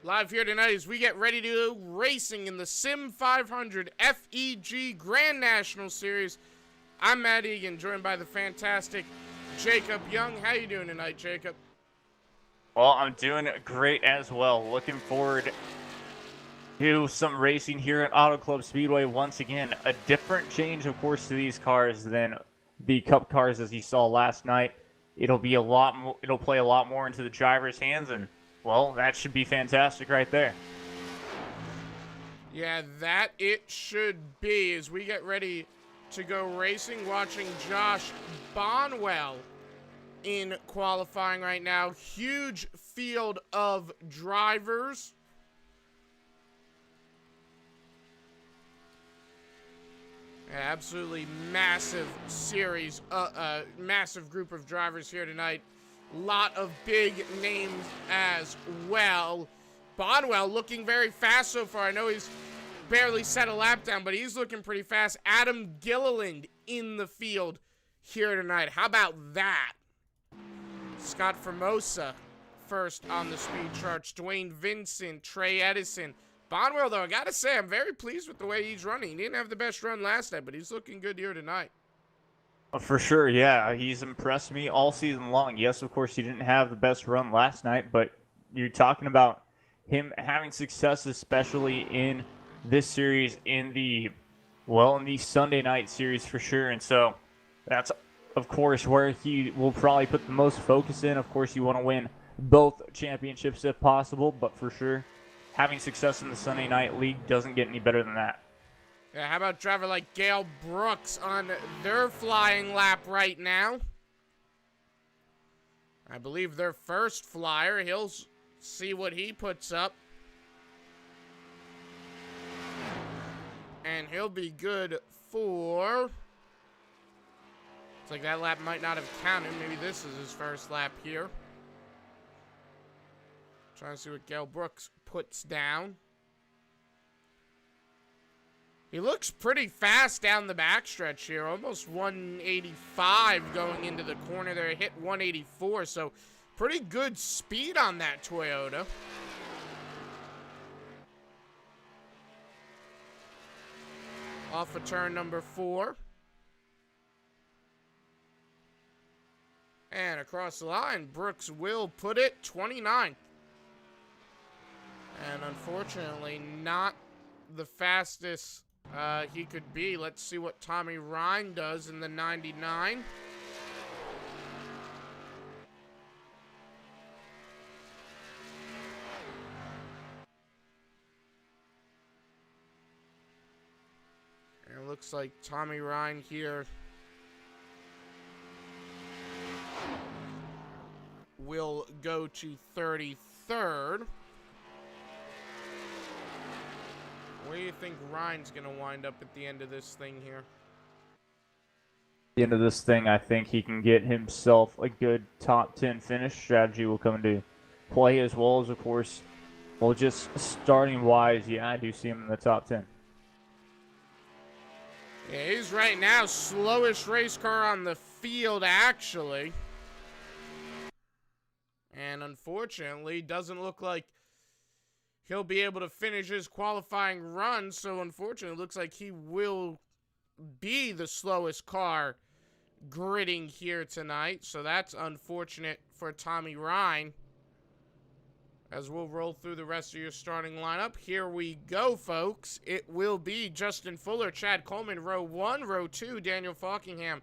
Live here tonight as we get ready to go racing in the Sim500 FEG Grand National Series. I'm Matt Egan, joined by the fantastic Jacob Young. How you doing tonight, Jacob? Well, I'm doing great as well. Looking forward to some racing here at Autoclub Speedway once again. A different change, of course, to these cars than the Cup cars as you saw last night. It'll be a lot more. It'll play a lot more into the driver's hands, and well, that should be fantastic right there. Yeah, that it should be as we get ready to go racing. Watching Josh Bonwell in qualifying right now. Huge field of drivers. Absolutely massive series, massive group of drivers here tonight. Lot of big names as well. Bonwell looking very fast so far. I know he's barely set a lap down, but he's looking pretty fast. Adam Gilliland in the field here tonight. How about that? Scott Formosa first on the speed charts. Dwayne Vincent, Trey Edison. Bonwell, though, I gotta say, I'm very pleased with the way he's running. He didn't have the best run last night, but he's looking good here tonight. For sure, yeah. He's impressed me all season long. Yes, of course, he didn't have the best run last night, but you're talking about him having success, especially in this series, in the Sunday night series for sure. And so that's, of course, where he will probably put the most focus in. Of course, you want to win both championships if possible, but for sure, having success in the Sunday Night League doesn't get any better than that. Yeah, how about a driver like Gail Brooks on their flying lap right now? I believe their first flyer. He'll see what he puts up. And he'll be good for... It's like that lap might not have counted. Maybe this is his first lap here. Trying to see what Gail Brooks puts down. He looks pretty fast down the backstretch here. Almost 185 going into the corner there. Hit 184, so pretty good speed on that Toyota. Off of turn number 4. And across the line, Brooks will put it 29th. And unfortunately, not the fastest he could be. Let's see what Tommy Ryan does in the 99. And it looks like Tommy Ryan here will go to 33rd. Where do you think Ryan's going to wind up at the end of this thing here? At the end of this thing, I think he can get himself a good top 10 finish. Strategy will come into play as well as, of course, well, just starting wise, yeah, I do see him in the top 10. Yeah, he's right now slowest race car on the field, actually. And unfortunately, doesn't look like he'll be able to finish his qualifying run. So unfortunately, it looks like he will be the slowest car gridding here tonight. So that's unfortunate for Tommy Ryan. As we'll roll through the rest of your starting lineup. Here we go, folks. It will be Justin Fuller, Chad Coleman, row 1, row 2, Daniel Falkingham,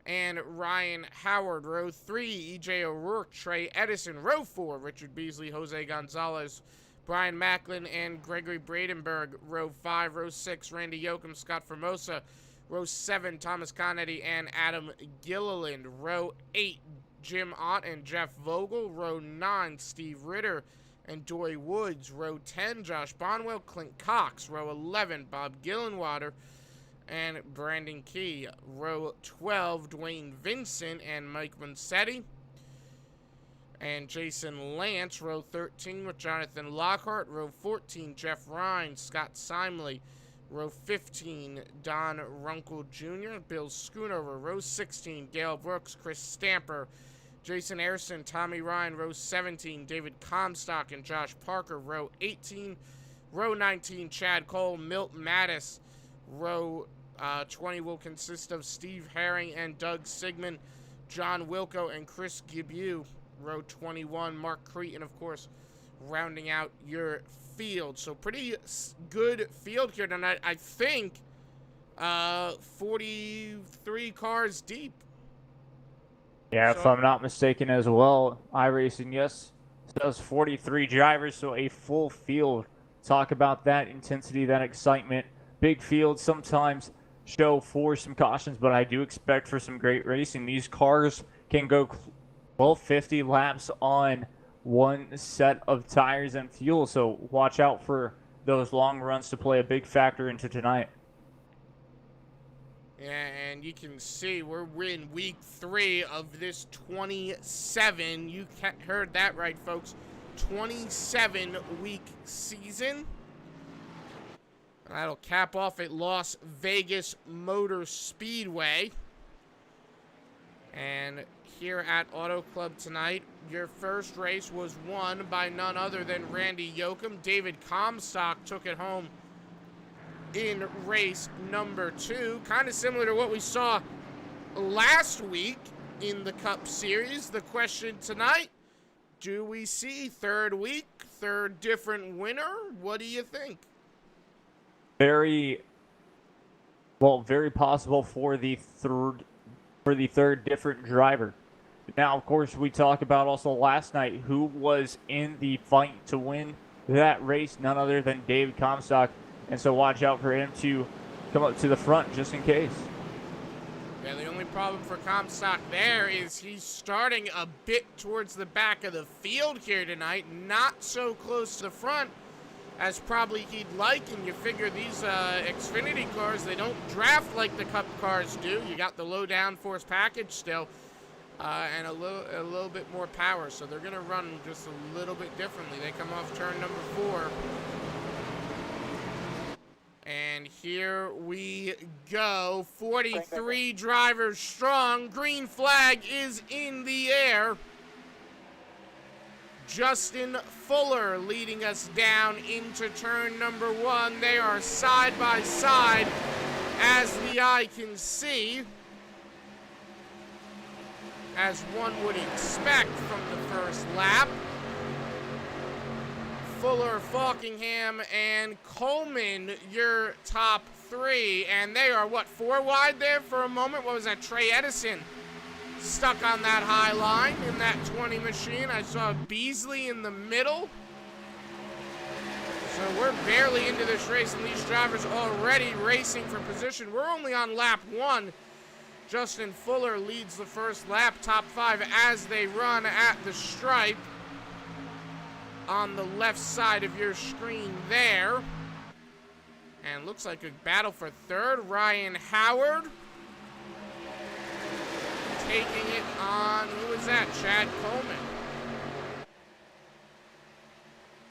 and Ryan Howard, row 3, EJ O'Rourke, Trey Edison, row 4, Richard Beasley, Jose Gonzalez, Brian Macklin, and Gregory Bradenberg, row 5, row 6, Randy Yoakum, Scott Formosa, row 7, Thomas Conetti, and Adam Gilliland, row 8, Jim Ott and Jeff Vogel, row 9, Steve Ritter and Dory Woods, row 10, Josh Bonwell, Clint Cox, row 11, Bob Gillenwater and Brandon Key, row 12, Dwayne Vincent and Mike Monsetti, and Jason Lance, row 13 with Jonathan Lockhart, row 14, Jeff Ryan, Scott Simley, row 15, Don Runkle Jr., Bill Schoonover, row 16, Gail Brooks, Chris Stamper, Jason Ayrson, Tommy Ryan, row 17. David Comstock and Josh Parker, row 18. Row 19, Chad Cole, Milt Mattis. Row 20 will consist of Steve Herring and Doug Sigmund, John Wilco and Chris Gibu. Row 21, Mark Cretan, of course, rounding out your field. So pretty good field here tonight. I think 43 cars deep. Yeah, so, if I'm not mistaken as well, iRacing, yes, does 43 drivers, so a full field. Talk about that intensity, that excitement. Big field sometimes show for some cautions, but I do expect for some great racing. These cars can go 50 laps on one set of tires and fuel, so watch out for those long runs to play a big factor into tonight. Yeah, and you can see we're in week 3 of this 27. You heard that right, folks. 27-week season. That'll cap off at Las Vegas Motor Speedway. And here at Auto Club tonight, your first race was won by none other than Randy Yoakum. David Comstock took it home in race number 2. Kind of similar to what we saw last week in the Cup Series. The question tonight, do we see third different winner? What do you think? Very possible for the third different driver. Now, of course, we talk about also last night who was in the fight to win that race, none other than David Comstock. And so watch out for him to come up to the front just in case. Yeah, the only problem for Comstock there is he's starting a bit towards the back of the field here tonight. Not so close to the front as probably he'd like. And you figure these Xfinity cars, they don't draft like the Cup cars do. You got the low downforce package still and a little bit more power. So they're going to run just a little bit differently. They come off turn number 4. And here we go. 43 drivers strong. Green flag is in the air. Justin Fuller leading us down into turn number 1. They are side by side, as the eye can see, as one would expect from the first lap. Fuller, Falkingham, and Coleman, your top 3. And they are, 4 wide there for a moment? What was that? Trey Edison stuck on that high line in that 20 machine. I saw Beasley in the middle. So we're barely into this race, and these drivers already racing for position. We're only on lap 1. Justin Fuller leads the first lap, top 5 as they run at the stripe. On the left side of your screen there. And looks like a battle for third. Ryan Howard taking it on, who is that? Chad Coleman.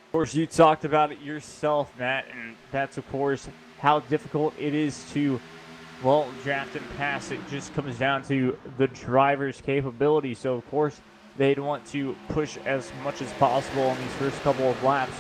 Of course, you talked about it yourself, Matt, and that's, of course, how difficult it is to, draft and pass. It just comes down to the driver's capability. So, of course, they'd want to push as much as possible on these first couple of laps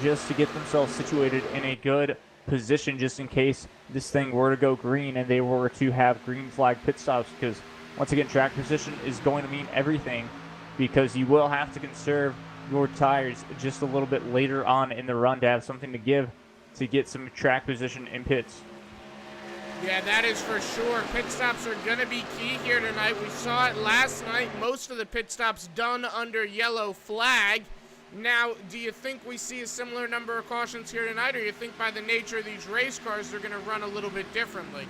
just to get themselves situated in a good position just in case this thing were to go green and they were to have green flag pit stops, because once again, track position is going to mean everything, because you will have to conserve your tires just a little bit later on in the run to have something to give to get some track position in pits. Yeah, that is for sure. Pit stops are going to be key here tonight. We saw it last night. Most of the pit stops done under yellow flag. Now, do you think we see a similar number of cautions here tonight, or you think by the nature of these race cars, they're going to run a little bit differently?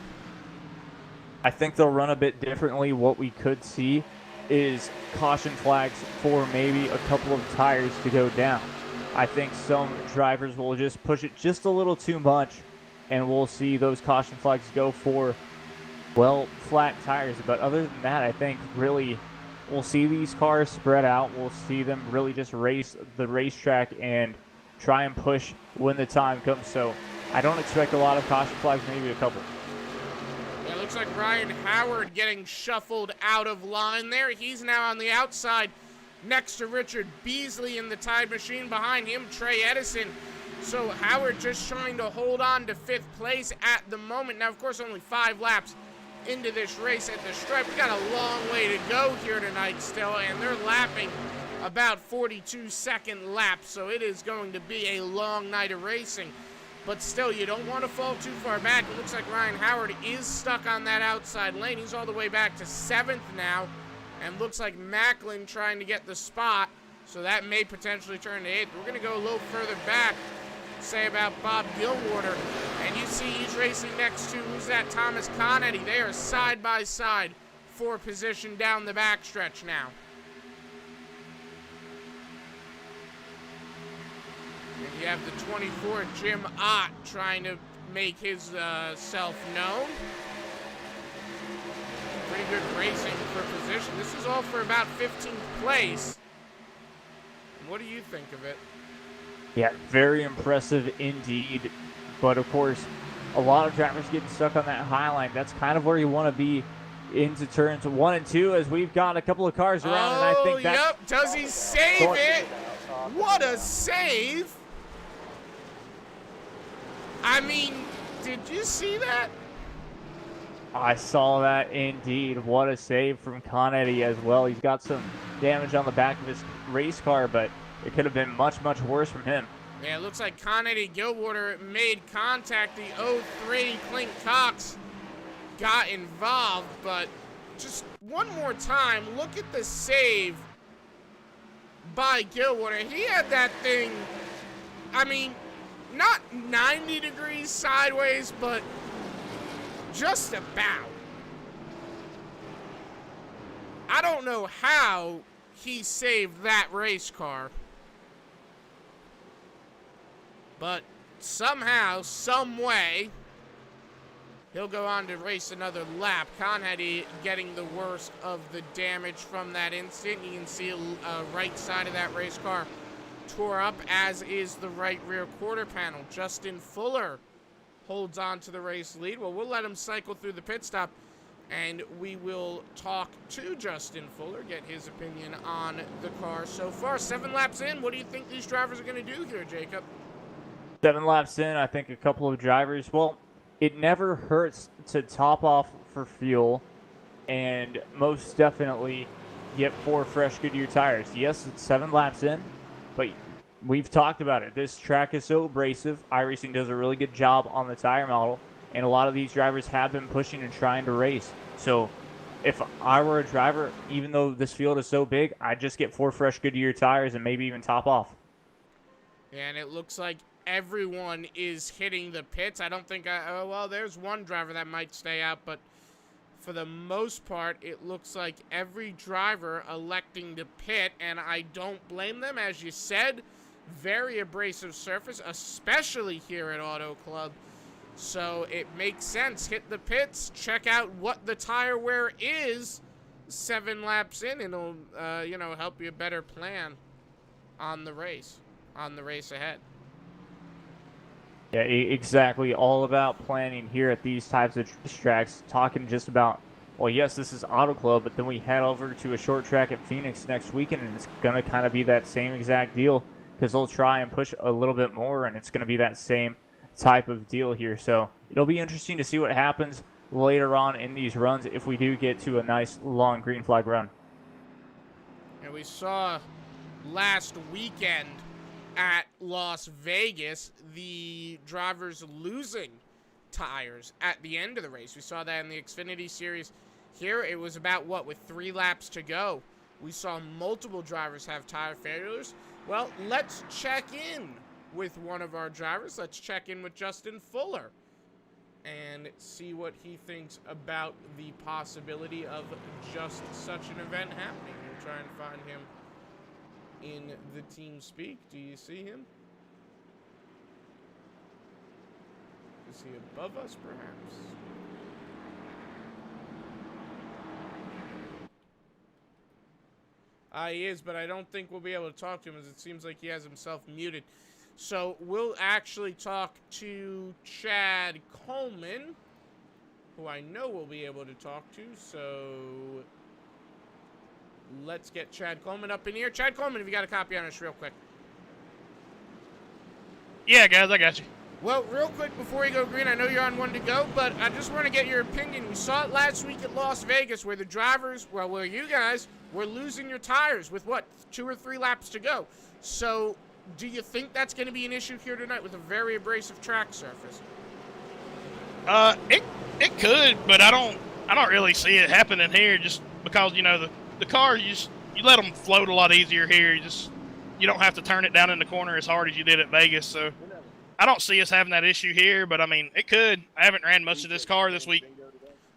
I think they'll run a bit differently. What we could see is caution flags for maybe a couple of tires to go down. I think some drivers will just push it just a little too much, and we'll see those caution flags go for, flat tires. But other than that, I think really we'll see these cars spread out. We'll see them really just race the racetrack and try and push when the time comes. So I don't expect a lot of caution flags, maybe a couple. Yeah, it looks looks like Ryan Howard getting shuffled out of line there. He's now on the outside next to Richard Beasley in the Tide Machine. Behind him, Trey Edison. So Howard just trying to hold on to 5th place at the moment. Now, of course, only 5 laps into this race at the stripe. We got a long way to go here tonight still, and they're lapping about 42-second laps, so it is going to be a long night of racing. But still, you don't want to fall too far back. It looks like Ryan Howard is stuck on that outside lane. He's all the way back to 7th now, and looks like Macklin trying to get the spot, so that may potentially turn to 8th. We're going to go a little further back, say about Bob Gilwater, and you see he's racing next to, who's that, Thomas Conetti. They are side by side for position down the backstretch now. And you have the 24, Jim Ott, trying to make his self known. Pretty good racing for position. This is all for about 15th place. What do you think of it? Yeah, very impressive indeed. But of course, a lot of drivers getting stuck on that high line. That's kind of where you want to be into turns 1 and 2, as we've got a couple of cars around. And I think that's... Yep. Does he save it? What a save. I mean, did you see that? I saw that indeed. What a save from Conetti as well. He's got some damage on the back of his race car, but it could have been much, much worse from him. Yeah, it looks like Conetti Gilwater made contact. The 03 Clint Cox got involved, but just one more time, look at the save by Gilwater. He had that thing, I mean, not 90 degrees sideways, but just about. I don't know how he saved that race car, but somehow, some way, he'll go on to race another lap. Conetti getting the worst of the damage from that incident. You can see right side of that race car tore up, as is the right rear quarter panel. Justin Fuller holds on to the race lead. Well, we'll let him cycle through the pit stop, and we will talk to Justin Fuller, get his opinion on the car so far. 7 laps in, what do you think these drivers are going to do here, Jacob? 7 laps in, I think a couple of drivers, well, it never hurts to top off for fuel and most definitely get 4 fresh Goodyear tires. Yes, it's 7 laps in, but we've talked about it. This track is so abrasive. iRacing does a really good job on the tire model, and a lot of these drivers have been pushing and trying to race. So if I were a driver, even though this field is so big, I'd just get 4 fresh Goodyear tires and maybe even top off. And it looks like everyone is hitting the pits. I don't think well, there's one driver that might stay out, but for the most part, it looks like every driver electing to pit, and I don't blame them. As you said, very abrasive surface, especially here at Auto Club. So it makes sense. Hit the pits, check out what the tire wear is 7 laps in, and it'll, help you better plan on the race ahead. Yeah, exactly. All about planning here at these types of tracks. Talking just about, well, yes, this is Auto Club, but then we head over to a short track at Phoenix next weekend, and it's going to kind of be that same exact deal, because they'll try and push a little bit more, and it's going to be that same type of deal here. So it'll be interesting to see what happens later on in these runs if we do get to a nice long green flag run. And we saw last weekend at Las Vegas the drivers losing tires at the end of the race. We saw that in the Xfinity Series. Here it was about, with 3 laps to go, we saw multiple drivers have tire failures. Well, let's check in with one of our drivers. Let's check in with Justin Fuller and see what he thinks about the possibility of just such an event happening. We'll try and find him in the team speak. Do you see him? Is he above us, perhaps? He is, but I don't think we'll be able to talk to him, as it seems like he has himself muted. So we'll actually talk to Chad Coleman who I know we'll be able to talk to. So let's get Chad Coleman up in here. Chad Coleman, if you got a copy on us real quick. Yeah, guys, I got you. Well, real quick before you go green, I know you're on one to go, but I just want to get your opinion. We saw it last week at Las Vegas where the drivers, well, where you guys were losing your tires with, what, 2 or 3 laps to go. So do you think that's going to be an issue here tonight with a very abrasive track surface? It could, but I don't really see it happening here just because, you know, the car, you let them float a lot easier here. You don't have to turn it down in the corner as hard as you did at Vegas, so I don't see us having that issue here, but I mean, it could. I haven't ran much of this car this week.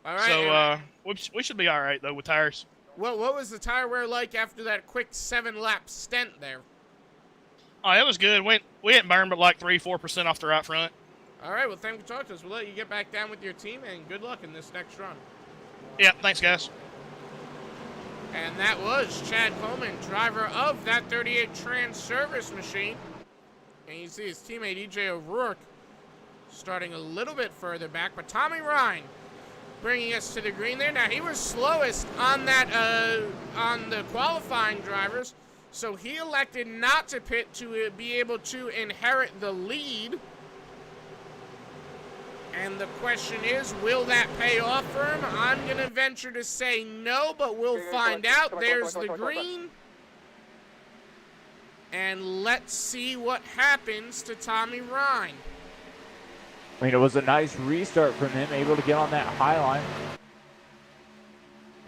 All right. So we should be all right, though, with tires. Well, what was the tire wear like after that quick 7-lap stint there? Oh, it was good. We hadn't burned but like 3-4% off the right front. All right, well, thank you for talking to us. We'll let you get back down with your team, and good luck in this next run. Yeah, thanks, guys. And that was Chad Coleman, driver of that 38 Trans Service machine. And you see his teammate E.J. O'Rourke starting a little bit further back, but Tommy Ryan bringing us to the green there. Now, he was slowest on that on the qualifying drivers, so he elected not to pit to be able to inherit the lead. And the question is, will that pay off for him? I'm going to venture to say no, but we'll find out. There's the green. And let's see what happens to Tommy Ryan. I mean, it was a nice restart from him, able to get on that high line.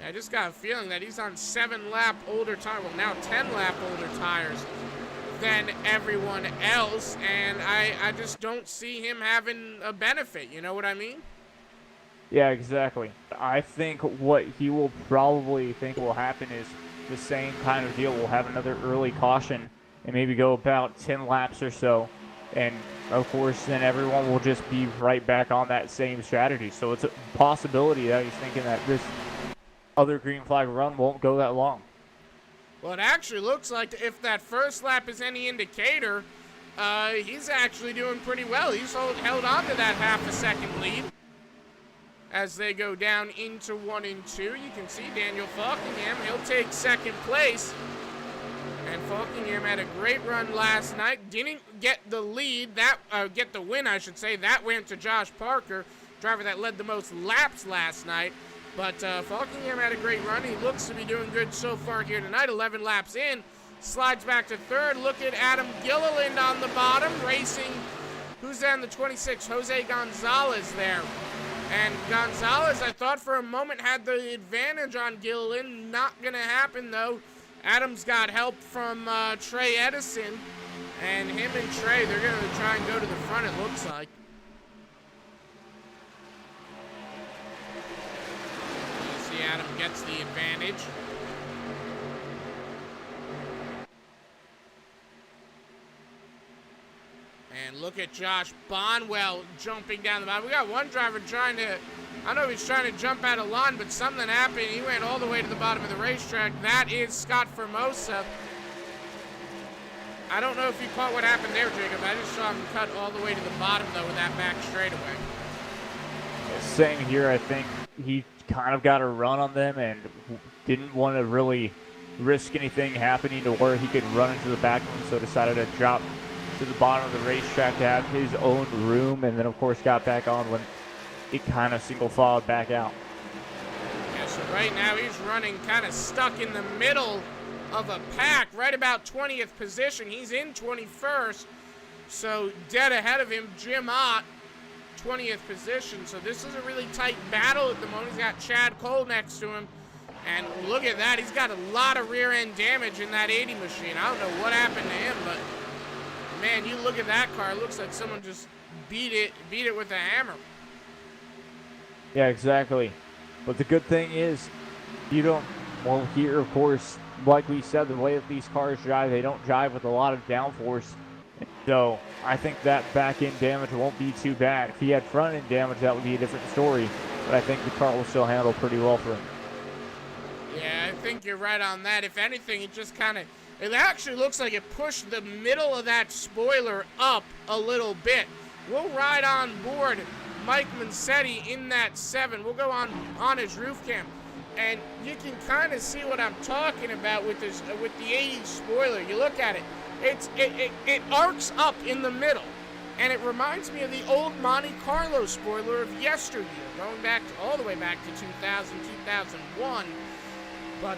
I just got a feeling that he's on 7-lap older tires, well, now 10-lap older tires than everyone else, and I just don't see him having a benefit, you know what I mean? Yeah, exactly. I think what he will probably think will happen is the same kind of deal. We'll have another early caution and maybe go about 10 laps or so, and of course then everyone will just be right back on that same strategy. So it's a possibility that he's thinking that this other green flag run won't go that long. Well, it actually looks like if that first lap is any indicator, he's actually doing pretty well. He's held on to that half a second lead as they go down into 1 and 2. You can see Daniel Falkingham, he'll take second place. And Falkingham had a great run last night. Didn't get the lead, get the win, I should say. That went to Josh Parker, driver that led the most laps last night. But Falkingham had a great run. He looks to be doing good so far here tonight. 11 laps in. Slides back to third. Look at Adam Gilliland on the bottom, racing. Who's down the 26? Jose Gonzalez there. And Gonzalez, I thought for a moment, had the advantage on Gilliland. Not going to happen, though. Adam's got help from Trey Edison. And him and Trey, they're going to try and go to the front, it looks like. Adam gets the advantage. And look at Josh Bonwell jumping down the bottom. We got one driver trying to, I know he's trying to jump out of line, but something happened. He went all the way to the bottom of the racetrack. That is Scott Formosa. I don't know if you caught what happened there, Jacob. I just saw him cut all the way to the bottom, though, with that back straightaway. Same here. I think he kind of got a run on them and didn't want to really risk anything happening to where he could run into the back of them, so decided to drop to the bottom of the racetrack to have his own room, and then of course got back on when it kind of single filed back out. Yeah, so right now he's running kind of stuck in the middle of a pack, right about 20th position. He's in 21st, so dead ahead of him, Jim Ott, 20th position. So this is a really tight battle at the moment. He's got Chad Cole next to him, and look at that. He's got a lot of rear end damage in that 80 machine. I don't know what happened to him, but man, you look at that car, it looks like someone just beat it with a hammer. Yeah, exactly. But the good thing is, you don't, well, here, of course, like we said, the way that these cars drive, they don't drive with a lot of downforce. So I think that back end damage won't be too bad. If he had front end damage, that would be a different story. But I think the car will still handle pretty well for him. Yeah, I think you're right on that. If anything, it just kind of, it actually looks like it pushed the middle of that spoiler up a little bit. We'll ride on board Mike Mancetti in that 7. We'll go on his roof cam, and you can kind of see what I'm talking about with this with the 80s spoiler. You look at it, it arcs up in the middle, and it reminds me of the old Monte Carlo spoiler of yesteryear, going back all the way back to 2000, 2001. But,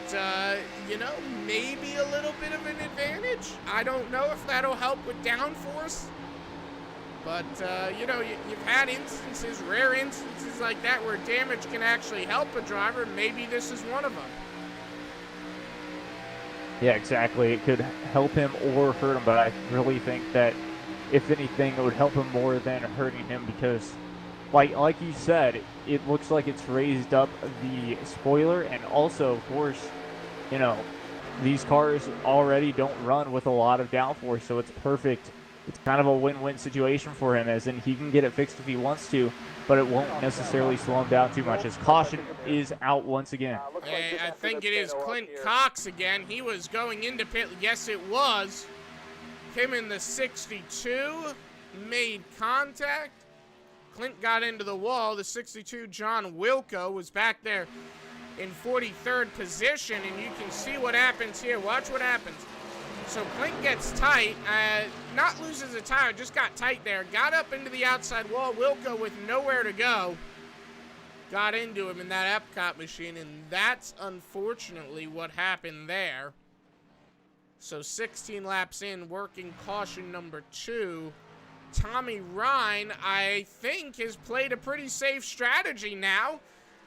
you know, maybe a little bit of an advantage. I don't know if that'll help with downforce. But, you know, you've had instances, rare instances like that where damage can actually help a driver. Maybe this is one of them. Yeah, exactly. It could help him or hurt him, but I really think that, if anything, it would help him more than hurting him because, like you said, it looks like it's raised up the spoiler, and also, of course, you know, these cars already don't run with a lot of downforce, so it's perfect. It's kind of a win-win situation for him, as in he can get it fixed if he wants to, but it won't necessarily slow him down too much. His caution is out once again. I think it is Clint Cox again. He was going into pit. Yes, it was. Him in the 62 made contact. Clint got into the wall. The 62, John Wilco, was back there in 43rd position, and you can see what happens here. Watch what happens. So Clint gets tight, not loses a tire, just got tight there. Got up into the outside wall. Wilco with nowhere to go got into him in that Epcot machine, and that's unfortunately what happened there. So 16 laps in, working caution number 2. Tommy Ryan, I think, has played a pretty safe strategy now.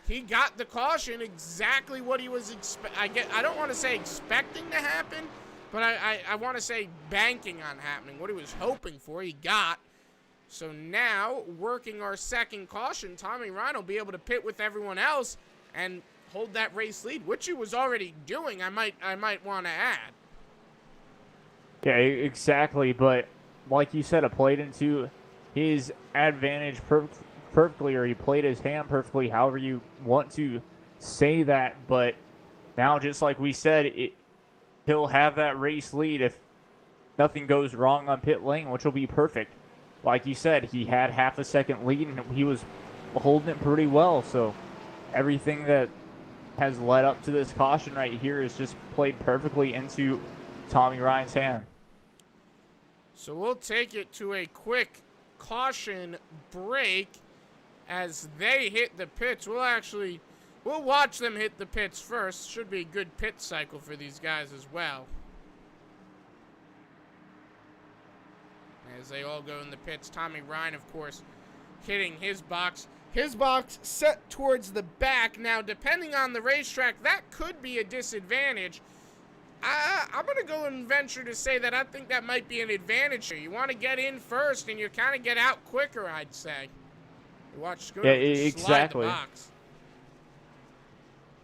He got the caution, exactly what he was I don't want to say expecting to happen, but I want to say banking on happening. What he was hoping for, he got. So now, working our second caution, Tommy Ryan will be able to pit with everyone else and hold that race lead, which he was already doing, I might want to add. Yeah, exactly, but like you said, it played into his advantage perfectly, or he played his hand perfectly, however you want to say that. But now, just like we said, he'll have that race lead if nothing goes wrong on pit lane, which will be perfect. Like you said, he had half a second lead, and he was holding it pretty well. So everything that has led up to this caution right here is just played perfectly into Tommy Ryan's hand. So we'll take it to a quick caution break as they hit the pits. We'll watch them hit the pits first. Should be a good pit cycle for these guys as well. As they all go in the pits, Tommy Ryan, of course, hitting his box. His box set towards the back. Now, depending on the racetrack, that could be a disadvantage. I'm going to go and venture to say that I think that might be an advantage here. You want to get in first, and you kind of get out quicker, I'd say. You watch Scooter exactly. Slide the box.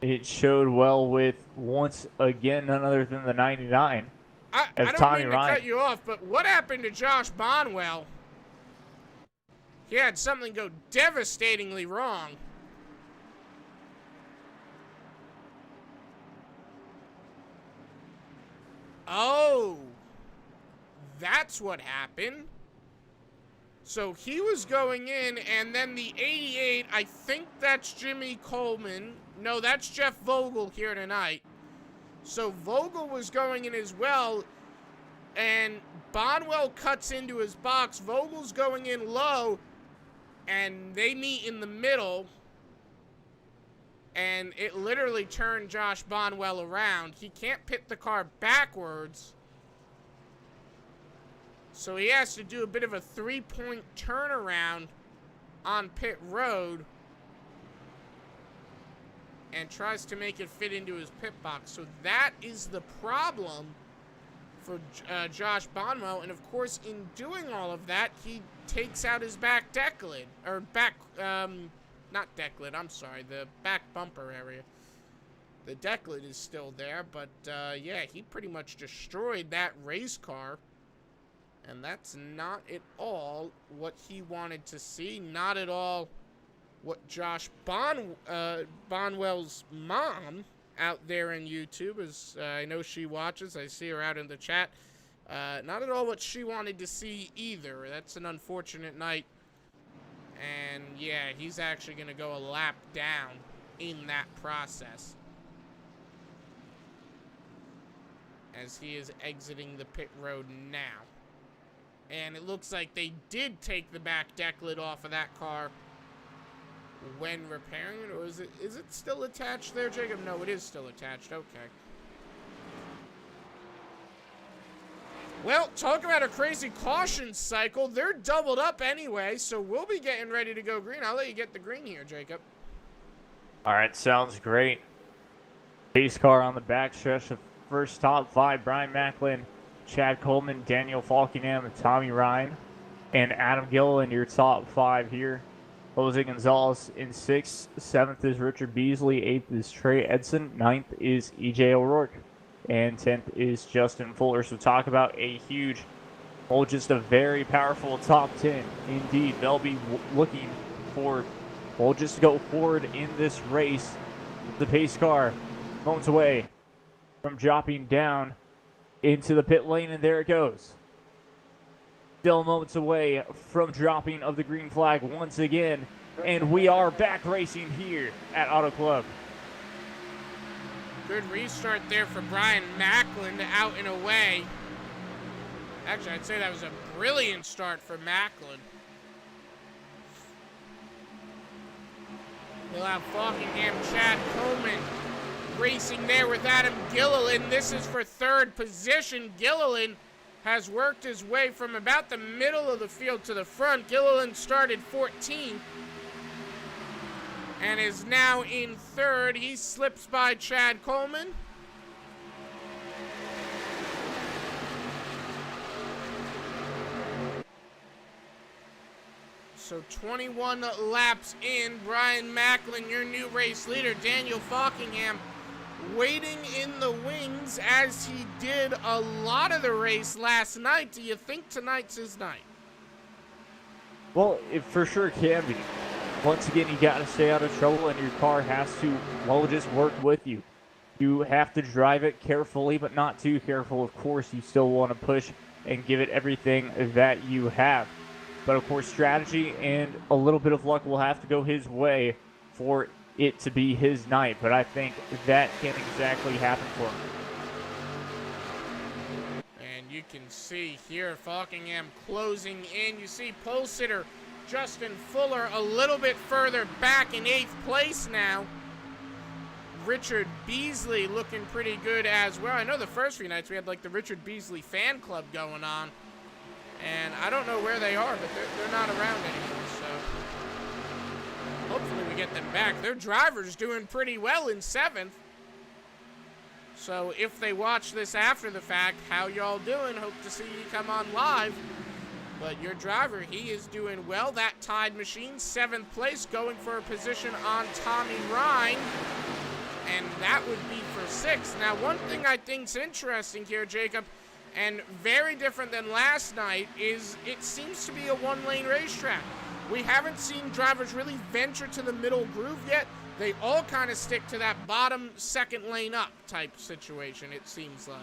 It showed well with, once again, none other than the 99. I don't mean to cut you off, but what happened to Josh Bonwell? He had something go devastatingly wrong. Oh, that's what happened. So he was going in, and then the 88, I think that's Jimmy Coleman. No, that's Jeff Vogel here tonight. So Vogel was going in as well, and Bonwell cuts into his box. Vogel's going in low, and they meet in the middle. And it literally turned Josh Bonwell around. He can't pit the car backwards. So he has to do a bit of a 3-point turnaround on pit road. And tries to make it fit into his pit box. So that is the problem for Josh Bonwell. And of course, in doing all of that, he takes out his back deck lid. Or back... not deck lid, I'm sorry, the back bumper area. The deck lid is still there, but yeah, he pretty much destroyed that race car. And that's not at all what he wanted to see. Not at all what Josh Bonwell's mom out there in YouTube, as I know she watches, I see her out in the chat. Not at all what she wanted to see either. That's an unfortunate night And yeah, he's actually going to go a lap down in that process, as he is exiting the pit road now. And it looks like they did take the back deck lid off of that car when repairing it, or is it still attached there, Jacob? No, it is still attached. Okay. Well, talk about a crazy caution cycle. They're doubled up anyway, so we'll be getting ready to go green. I'll let you get the green here, Jacob. All right, sounds great. Pace car on the backstretch. The first top 5, Brian Macklin, Chad Coleman, Daniel Falkingham, Tommy Ryan, and Adam Gilliland, your top 5 here. Jose Gonzalez in 6th. 7th is Richard Beasley. 8th is Trey Edson. 9th is EJ O'Rourke. And 10th is Justin Fuller. So talk about a huge, well, just a very powerful top 10. Indeed, they'll be looking for, well, just to go forward in this race. The pace car moments away from dropping down into the pit lane, and there it goes. Still moments away from dropping of the green flag once again, and we are back racing here at Auto Club. Good restart there for Brian Macklin, out and away. Actually, I'd say that was a brilliant start for Macklin. We'll have Falkingham, Chad Coleman racing there with Adam Gilliland. This is for 3rd position. Gilliland has worked his way from about the middle of the field to the front. Gilliland started 14th and is now in 3rd. He slips by Chad Coleman. So 21 laps in. Brian Macklin, your new race leader. Daniel Falkingham waiting in the wings, as he did a lot of the race last night. Do you think tonight's his night? Well, it for sure can be. Once again, you got to stay out of trouble, and your car has to, well, just work with you. You have to drive it carefully, but not too careful. Of course, you still want to push and give it everything that you have. But of course, strategy and a little bit of luck will have to go his way for it to be his night. But I think that can't exactly happen for him. And you can see here Falkingham closing in. You see pole sitter Justin Fuller a little bit further back in 8th place now. Richard Beasley looking pretty good as well. I know the first few nights we had like the Richard Beasley fan club going on. And I don't know where they are, but they're not around anymore, so hopefully we get them back. Their driver's doing pretty well in 7th. So if they watch this after the fact, how y'all doing? Hope to see you come on live. But your driver, he is doing well. That Tide machine, 7th place, going for a position on Tommy Ryan. And that would be for 6th. Now, one thing I think's interesting here, Jacob, and very different than last night, is it seems to be a one-lane racetrack. We haven't seen drivers really venture to the middle groove yet. They all kind of stick to that bottom 2nd lane up type situation, it seems like.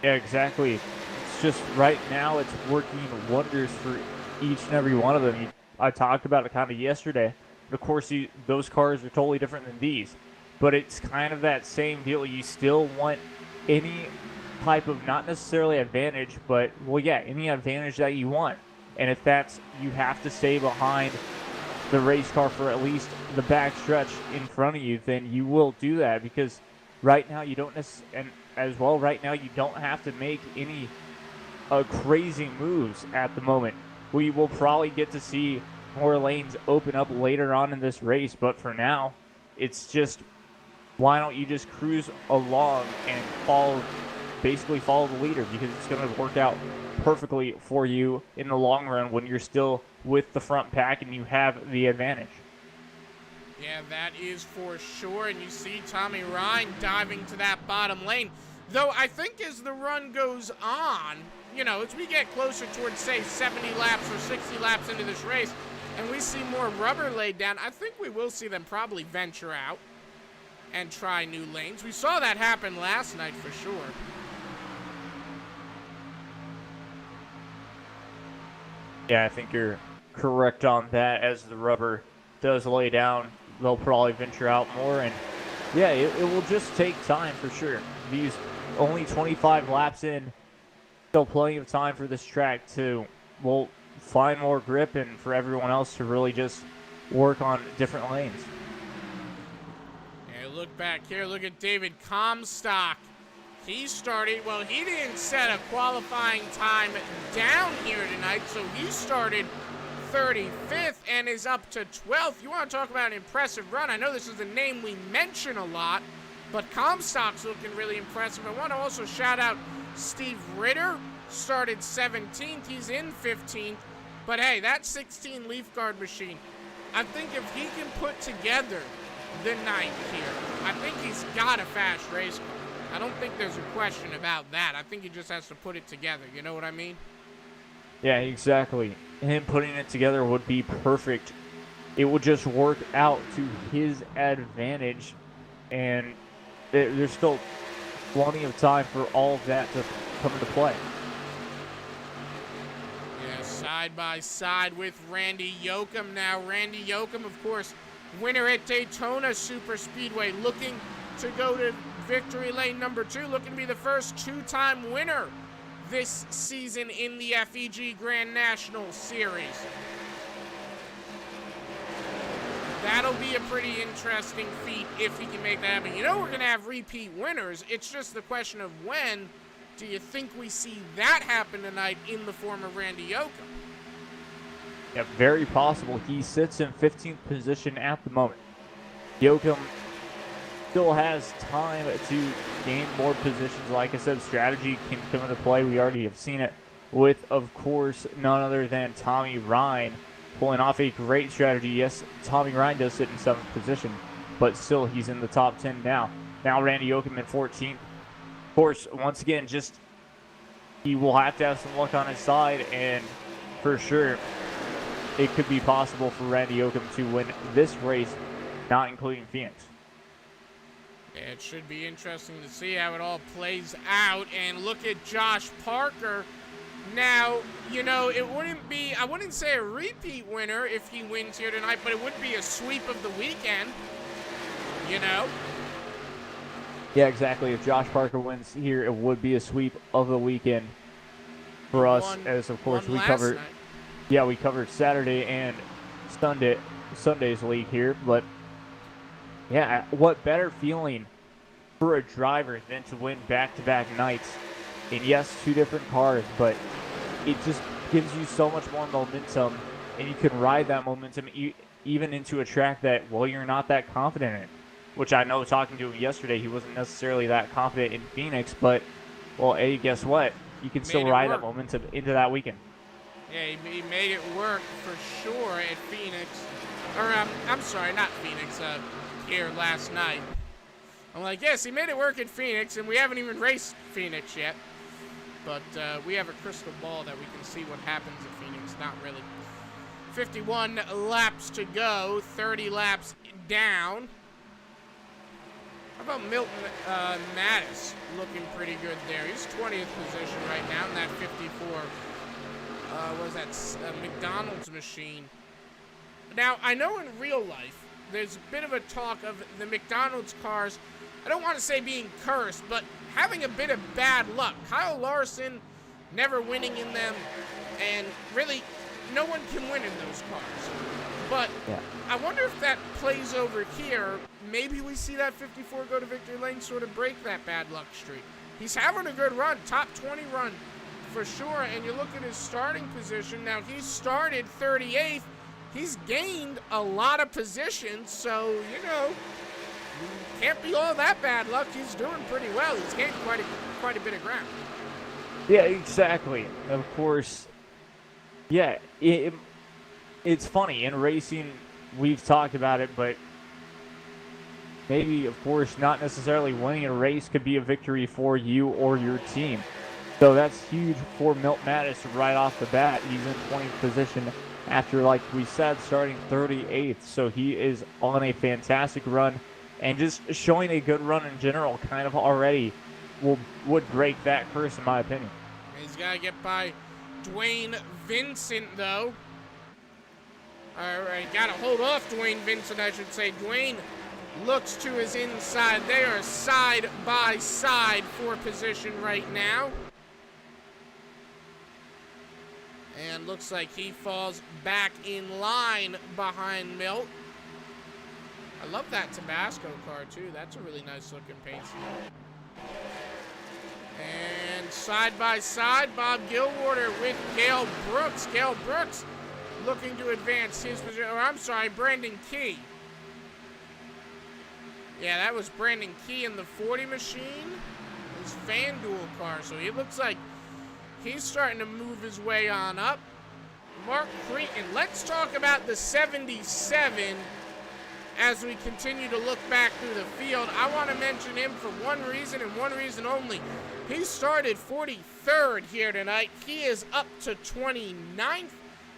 Yeah, exactly. It's just right now it's working wonders for each and every one of them. I talked about it kind of yesterday. Of course, those cars are totally different than these. But it's kind of that same deal. You still want any type of, not necessarily advantage, but, well, yeah, any advantage that you want. And if that's, you have to stay behind the race car for at least the back stretch in front of you, then you will do that, because right now you don't necessarily, and as well, right now you don't have to make any crazy moves at the moment. We will probably get to see more lanes open up later on in this race, but for now, it's just, why don't you just cruise along and basically follow the leader, because it's going to work out perfectly for you in the long run when you're still with the front pack and you have the advantage. Yeah, that is for sure. And you see Tommy Ryan diving to that bottom lane. Though I think as the run goes on, you know, as we get closer towards, say, 70 laps or 60 laps into this race, and we see more rubber laid down, I think we will see them probably venture out and try new lanes. We saw that happen last night for sure. Yeah, I think you're correct on that. As the rubber does lay down, they'll probably venture out more. And yeah, it will just take time for sure. These only 25 laps in, still plenty of time for this track to, well, find more grip and for everyone else to really just work on different lanes. Yeah, look back here. Look at David Comstock. He started, well, he didn't set a qualifying time down here tonight, so he started 35th and is up to 12th. You want to talk about an impressive run? I know this is a name we mention a lot, but Comstock's looking really impressive. I want to also shout out Steve Ritter, started 17th. He's in 15th. But hey, that 16 Leaf Guard machine, I think if he can put together the night here, I think he's got a fast race car. I don't think there's a question about that. I think he just has to put it together. You know what I mean? Yeah, exactly. Him putting it together would be perfect. It would just work out to his advantage, and there's still plenty of time for all of that to come into play. Yeah, side by side with Randy Yoakum now. Randy Yoakum, of course, winner at Daytona Super Speedway, looking to go to victory lane number 2, looking to be the first 2-time winner this season in the FEG Grand National Series. That'll be a pretty interesting feat if he can make that happen. You know we're going to have repeat winners. It's just the question of when do you think we see that happen tonight in the form of Randy Yoakum? Yeah, very possible. He sits in 15th position at the moment. Yoakum still has time to gain more positions. Like I said, strategy can come into play. We already have seen it with, of course, none other than Tommy Ryan pulling off a great strategy. Yes, Tommy Ryan does sit in 7th position, but still he's in the top 10 now. Now Randy Yoakum in 14th. Of course, once again, just he will have to have some luck on his side, and for sure it could be possible for Randy Yoakum to win this race, not including Phoenix. Yeah, it should be interesting to see how it all plays out. And look at Josh Parker. Now, you know, it wouldn't be, I wouldn't say a repeat winner if he wins here tonight, but it would be a sweep of the weekend, you know? Yeah, exactly. If Josh Parker wins here, it would be a sweep of the weekend for us, as of course we covered. Yeah, we covered Saturday and Sunday's league here, but yeah, what better feeling for a driver than to win back-to-back nights? And yes, 2 different cars, but it just gives you so much more momentum, and you can ride that momentum even into a track that, well, you're not that confident in. Which I know, talking to him yesterday, he wasn't necessarily that confident in Phoenix, but, well, hey, guess what? You can still ride that momentum into that weekend. Yeah, he made it work for sure at Phoenix. Or, I'm sorry, not Phoenix, here last night. I'm like, yes, he made it work at Phoenix, and we haven't even raced Phoenix yet. But we have a crystal ball that we can see what happens at Phoenix. Not really. 51 laps to go, 30 laps down. How about Milton Mattis looking pretty good there? He's 20th position right now in that 54. What is that? McDonald's machine. Now, I know in real life, there's a bit of a talk of the McDonald's cars, I don't want to say being cursed, but having a bit of bad luck. Kyle Larson never winning in them, and really, no one can win in those cars. But yeah, I wonder if that plays over here. Maybe we see that 54 go to victory lane, sort of break that bad luck streak. He's having a good run, top 20 run for sure, and you look at his starting position. Now, he started 38th. He's gained a lot of positions, so, you know, can't be all that bad luck. He's doing pretty well. He's gained quite a bit of ground. Yeah, exactly. Of course, yeah, it's funny. In racing, we've talked about it, but maybe, of course, not necessarily winning a race could be a victory for you or your team. So that's huge for Milt Mattis right off the bat. He's in 20th position after, like we said, starting 38th. So he is on a fantastic run, and just showing a good run in general kind of already would break that curse, in my opinion. He's got to get by Dwayne Vincent, though. All right, got to hold off Dwayne Vincent, I should say. Dwayne looks to his inside. They are side by side for position right now. And looks like he falls back in line behind Milt. I love that Tabasco car, too. That's a really nice looking paint scheme. And side by side, Bob Gilwater with Gale Brooks. Gale Brooks looking to advance his position. Or I'm sorry, Brandon Key. Yeah, that was Brandon Key in the 40 machine. His FanDuel car. So he looks like he's starting to move his way on up. Mark Creighton. Let's talk about the 77 as we continue to look back through the field. I want to mention him for one reason and one reason only. He started 43rd here tonight. He is up to 29th.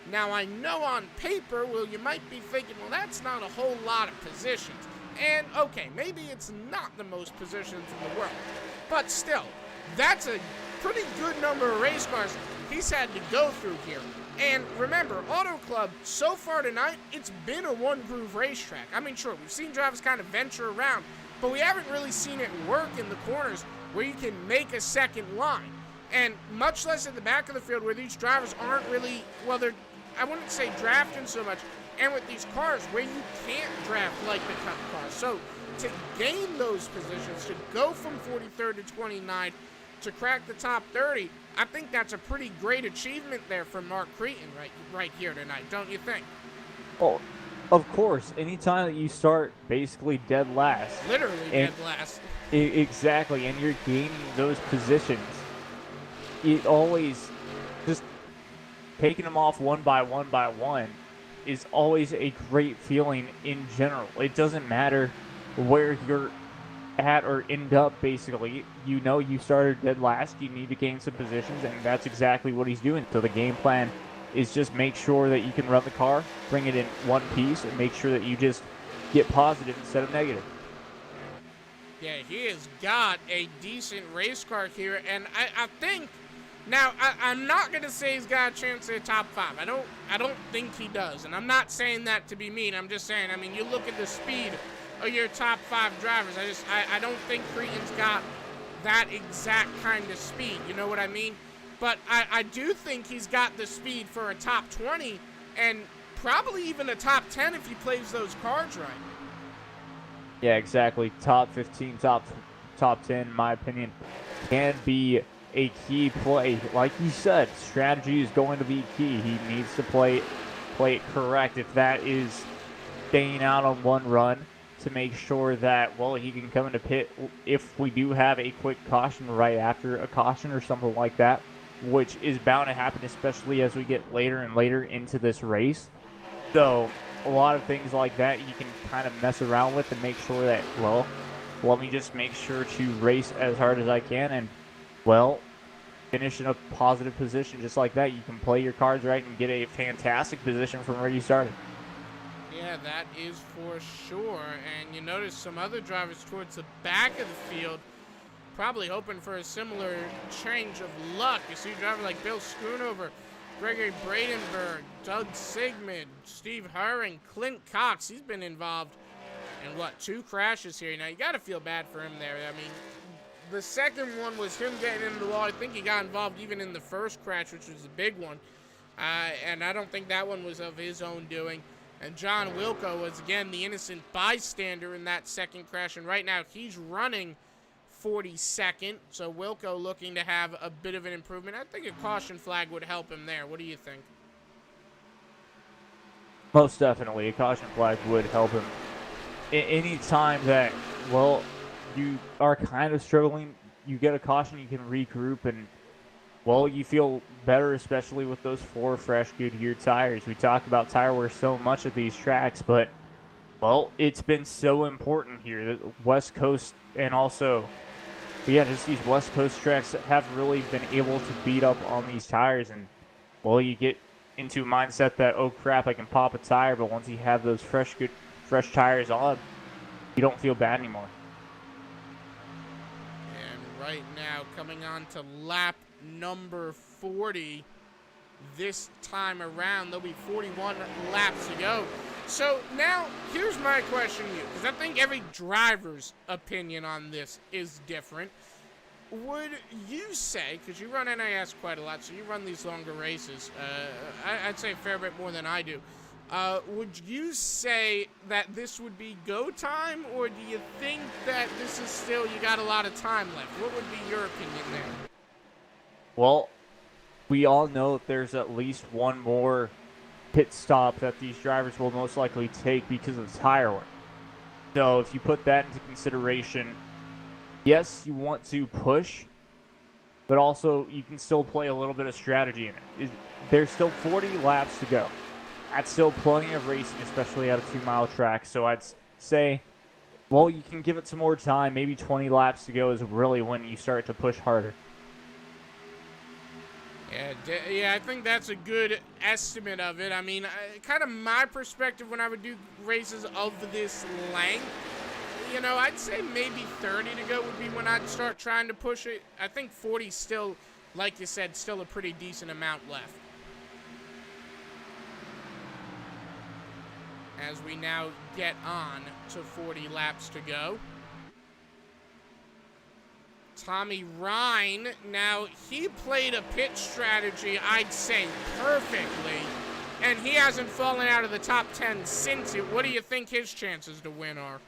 Now, I know on paper, well, you might be thinking, well, that's not a whole lot of positions. And, okay, maybe it's not the most positions in the world. But still, that's a pretty good number of race cars he's had to go through here. And remember, Autoclub, so far tonight, it's been a one-groove racetrack. I mean, sure, we've seen drivers kind of venture around, but we haven't really seen it work in the corners where you can make a second line. And much less at the back of the field where these drivers aren't really, well, I wouldn't say drafting so much, and with these cars where you can't draft like the Cup cars. So to gain those positions, to go from 43rd to 29th, to crack the top 30, I think that's a pretty great achievement there from Mark Creighton right here tonight, don't you think? Well, of course. Anytime that you start basically dead last. Literally dead last. Exactly, and you're gaining those positions. It always, just taking them off one by one is always a great feeling in general. It doesn't matter where you're at or end up, basically. You know you started dead last, you need to gain some positions, and that's exactly what he's doing. So the game plan is just make sure that you can run the car, bring it in one piece, and make sure that you just get positive instead of negative. Yeah, he has got a decent race car here, and I think, now, I'm not going to say he's got a chance at the top 5. I don't think he does, and I'm not saying that to be mean. I'm just saying, I mean, you look at the speed of your top 5 drivers. I don't think Creighton's got that exact kind of speed, you know what I mean? But I do think he's got the speed for a top 20, and probably even a top 10 if he plays those cards right. Yeah, exactly. Top 15, top 10, in my opinion, can be a key play. Like you said, strategy is going to be key. He needs to play it correct. If that is staying out on one run to make sure that, well, he can come into pit if we do have a quick caution right after a caution or something like that, which is bound to happen, especially as we get later and later into this race. So a lot of things like that you can kind of mess around with and make sure that, well, let me just make sure to race as hard as I can and, well, finish in a positive position just like that. You can play your cards right and get a fantastic position from where you started. Yeah, that is for sure. And you notice some other drivers towards the back of the field probably hoping for a similar change of luck. You see a driver like Bill Schoonover, Gregory Bradenberg, Doug Sigmund, Steve Herring, Clint Cox. He's been involved in, 2 crashes here. Now, you got to feel bad for him there. I mean, the second one was him getting into the wall. I think he got involved even in the first crash, which was a big one. And I don't think that one was of his own doing. And John Wilco was, again, the innocent bystander in that second crash. And right now, he's running 42nd. So Wilco looking to have a bit of an improvement. I think a caution flag would help him there. What do you think? Most definitely, a caution flag would help him. Any time that, well, you are kind of struggling, you get a caution, you can regroup, and, well, you feel better, especially with those 4 fresh Goodyear tires. We talk about tire wear so much at these tracks, but, well, it's been so important here. The West Coast and also, yeah, just these West Coast tracks have really been able to beat up on these tires, and, well, you get into a mindset that, oh crap, I can pop a tire, but once you have those fresh tires on, you don't feel bad anymore. And right now, coming on to lap number 40, this time around. There'll be 41 laps to go. So now, here's my question to you, because I think every driver's opinion on this is different. Would you say, because you run NAS quite a lot, so you run these longer races, I'd say a fair bit more than I do, would you say that this would be go time, or do you think that this is still, you got a lot of time left? What would be your opinion there? Well, we all know that there's at least one more pit stop that these drivers will most likely take because of tire wear. So if you put that into consideration, yes, you want to push, but also you can still play a little bit of strategy in it. There's still 40 laps to go. That's still plenty of racing, especially at a 2-mile track. So I'd say, well, you can give it some more time. Maybe 20 laps to go is really when you start to push harder. Yeah, I think that's a good estimate of it. I mean, kind of my perspective when I would do races of this length, you know, I'd say maybe 30 to go would be when I'd start trying to push it. I think 40 still, like you said, still a pretty decent amount left. As we now get on to 40 laps to go. Tommy Ryan, now he played a pit strategy, I'd say, perfectly, and he hasn't fallen out of the top 10 since it. What do you think his chances to win are?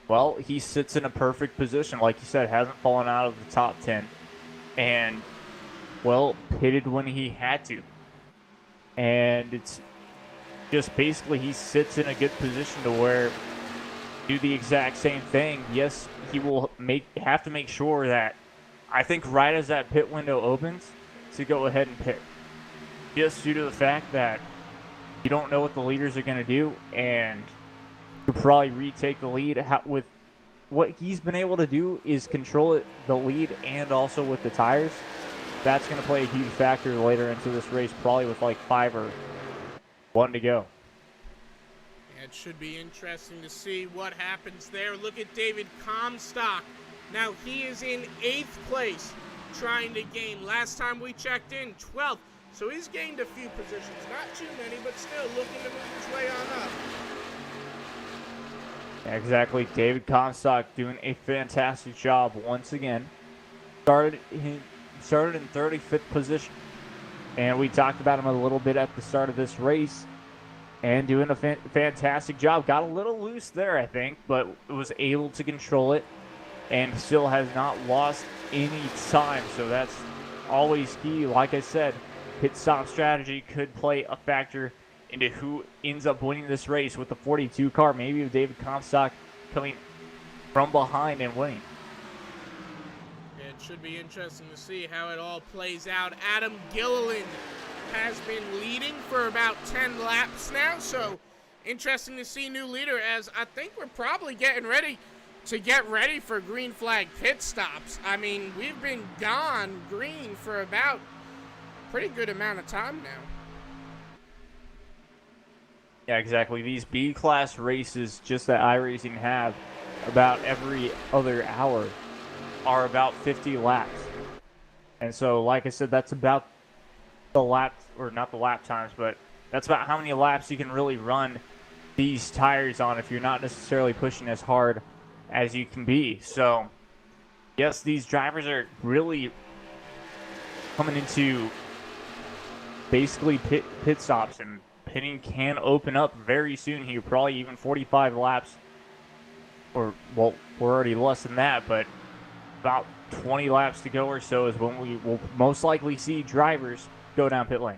Well, he sits in a perfect position, like you said, hasn't fallen out of the top 10, and, well, pitted when he had to. And it's just basically he sits in a good position to where do the exact same thing. Yes, he will have to make sure that, I think right as that pit window opens, to go ahead and pit. Just due to the fact that you don't know what the leaders are going to do, and you'll probably retake the lead. With what he's been able to do is control the lead and also with the tires. That's going to play a huge factor later into this race, probably with like 5 or 1 to go. It should be interesting to see what happens there. Look at David Comstock. Now he is in 8th place trying to gain. Last time we checked in, 12th. So he's gained a few positions. Not too many, but still looking to move his way on up. Exactly. David Comstock doing a fantastic job once again. Started in 35th position. And we talked about him a little bit at the start of this race. And doing a fantastic job. Got a little loose there, I think, but was able to control it and still has not lost any time. So that's always key. Like I said, pit stop strategy could play a factor into who ends up winning this race with the 42 car. Maybe with David Comstock coming from behind and winning. It should be interesting to see how it all plays out. Adam Gilliland has been leading for about 10 laps now, so interesting to see new leader, as I think we're probably getting ready for green flag pit stops. I mean, we've been gone green for about a pretty good amount of time now. Yeah, exactly. These B-class races, just that iRacing have about every other hour, are about 50 laps. And so, like I said, that's about the lap, or not the lap times, but that's about how many laps you can really run these tires on if you're not necessarily pushing as hard as you can be. So, yes, these drivers are really coming into basically pit stops, and pitting can open up very soon here, probably even 45 laps, or, well, we're already less than that, but about 20 laps to go or so is when we will most likely see drivers go down pit lane.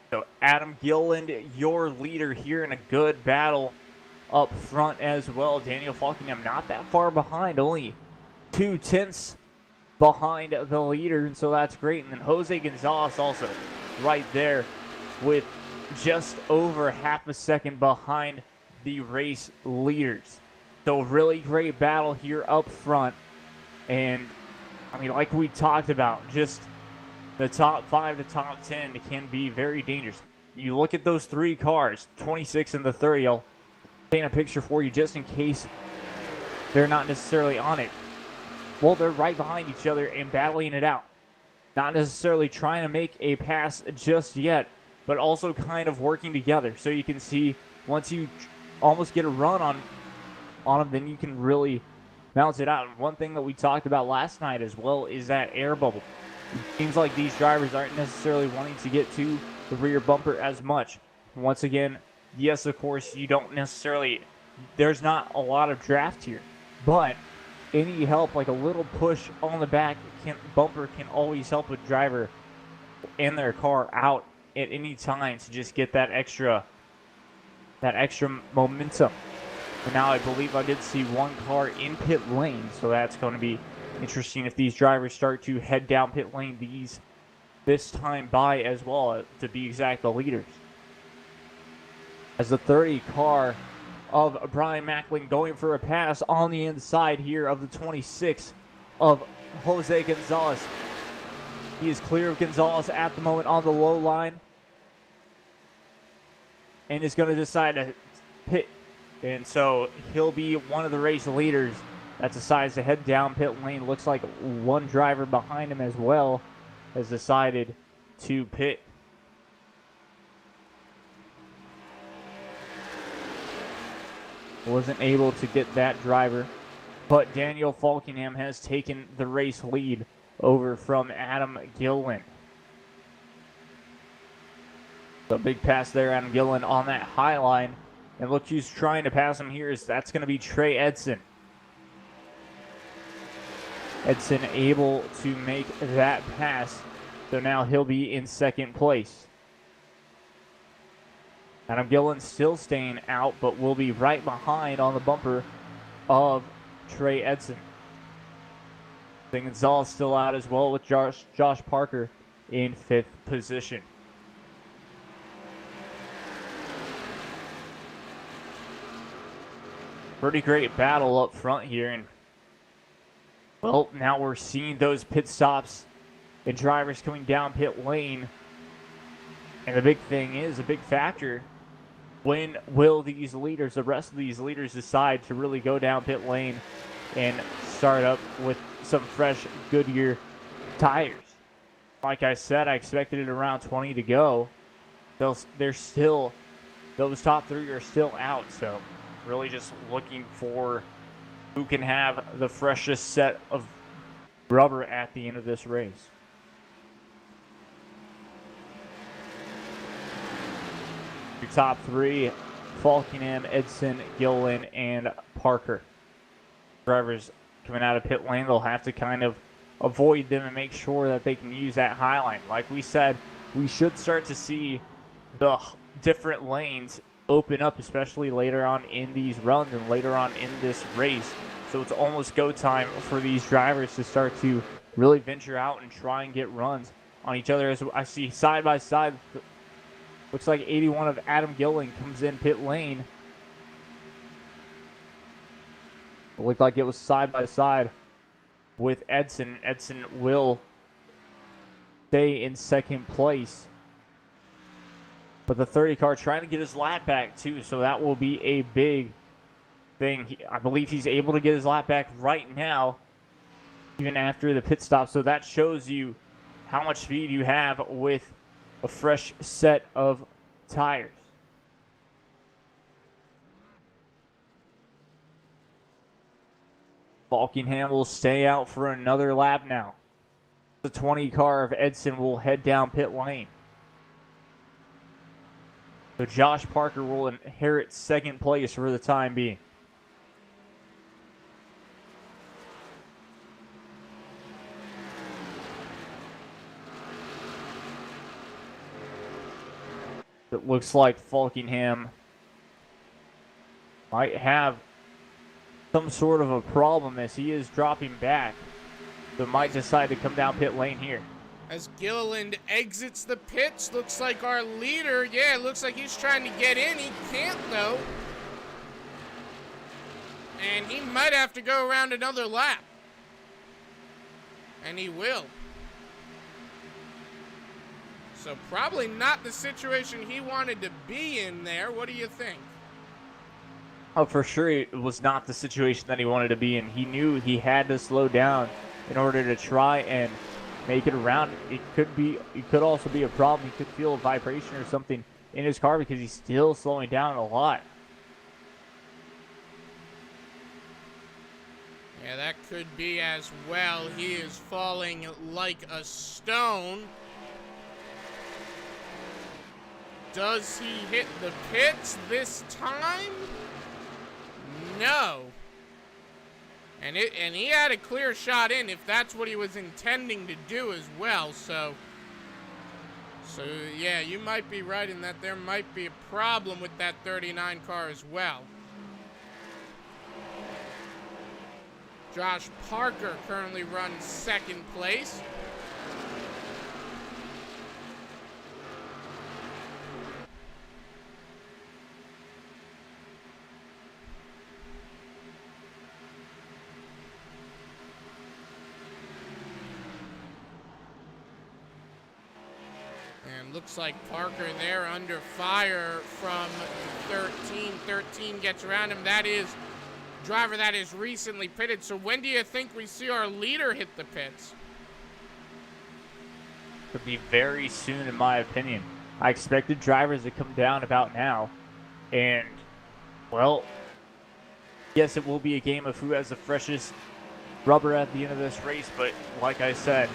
So Adam Gilliland, your leader here in a good battle up front as well. Daniel Falkingham not that far behind, only 2/10 behind the leader, and so that's great. And then Jose Gonzalez also right there with just over half a second behind the race leaders. So really great battle here up front. And, I mean, like we talked about, just the top 5 to top 10 can be very dangerous. you look at those three cars, 26 and the 30. I'll paint a picture for you just in case they're not necessarily on it. Well, they're right behind each other and battling it out. Not necessarily trying to make a pass just yet, but also kind of working together. So you can see once you almost get a run on them, then you can really bounce it out. And one thing that we talked about last night as well is that air bubble. It seems like these drivers aren't necessarily wanting to get to the rear bumper as much. Once again, yes, of course, you don't necessarily, there's not a lot of draft here, but any help, like a little push on the back bumper, can always help a driver and their car out at any time to just get that extra momentum. And now I believe I did see one car in pit lane, so that's going to be interesting if these drivers start to head down pit lane this time by as well, to be exact, the leaders. As the 30 car of Brian Mackling going for a pass on the inside here of the 26 of Jose Gonzalez. He is clear of Gonzalez at the moment on the low line and is going to decide to pit. And so he'll be one of the race leaders that decides to head down pit lane. Looks like one driver behind him as well has decided to pit. Wasn't able to get that driver, but Daniel Falkingham has taken the race lead over from Adam Gillen. So big pass there, Adam Gillen on that high line. And look who's trying to pass him here. That's going to be Trey Edson. Edson able to make that pass. So now he'll be in second place. Adam Gillen still staying out, but will be right behind on the bumper of Trey Edson. Gonzalez still out as well, with Josh Parker in fifth position. Pretty great battle up front here. And, well, now we're seeing those pit stops and drivers coming down pit lane. And the big thing is, a big factor, when will these leaders, the rest of these leaders, decide to really go down pit lane and start up with some fresh Goodyear tires? Like I said, I expected it around 20 to go. They're still, those top three are still out. So really just looking for who can have the freshest set of rubber at the end of this race. Your top three: Falkingham, Edson, Gillen, and Parker. Drivers coming out of pit lane, they'll have to kind of avoid them and make sure that they can use that high line. Like we said, we should start to see the different lanes open up, especially later on in these runs and later on in this race. So it's almost go time for these drivers to start to really venture out and try and get runs on each other. As I see side by side, looks like 81 of Adam Gillen comes in pit lane. It looked like it was side by side with Edson. Edson will stay in second place. But the 30 car trying to get his lap back too, so that will be a big thing. I believe he's able to get his lap back right now, even after the pit stop. So that shows you how much speed you have with a fresh set of tires. Falkingham will stay out for another lap now. The 20 car of Edson will head down pit lane. So Josh Parker will inherit second place for the time being. It looks like Falkingham might have some sort of a problem as he is dropping back. So might decide to come down pit lane here. As Gilliland exits the pits, looks like our leader, it looks like he's trying to get in. He can't, though. And he might have to go around another lap. And he will. So probably not the situation he wanted to be in there. What do you think? Oh, for sure, it was not the situation that he wanted to be in. He knew he had to slow down in order to try and make it around. It could also be a problem. He could feel a vibration or something in his car because he's still slowing down a lot. Yeah, that could be as well. He is falling like a stone. Does he hit the pits this time? No. And he had a clear shot in if that's what he was intending to do as well. So yeah, you might be right in that there might be a problem with that 39 car as well. Josh Parker currently runs second place. And looks like Parker there under fire from 13. 13 gets around him. That is driver that is recently pitted. So when do you think we see our leader hit the pits? Could be very soon, in my opinion. I expected drivers to come down about now. And, well, yes, it will be a game of who has the freshest rubber at the end of this race. But like I said,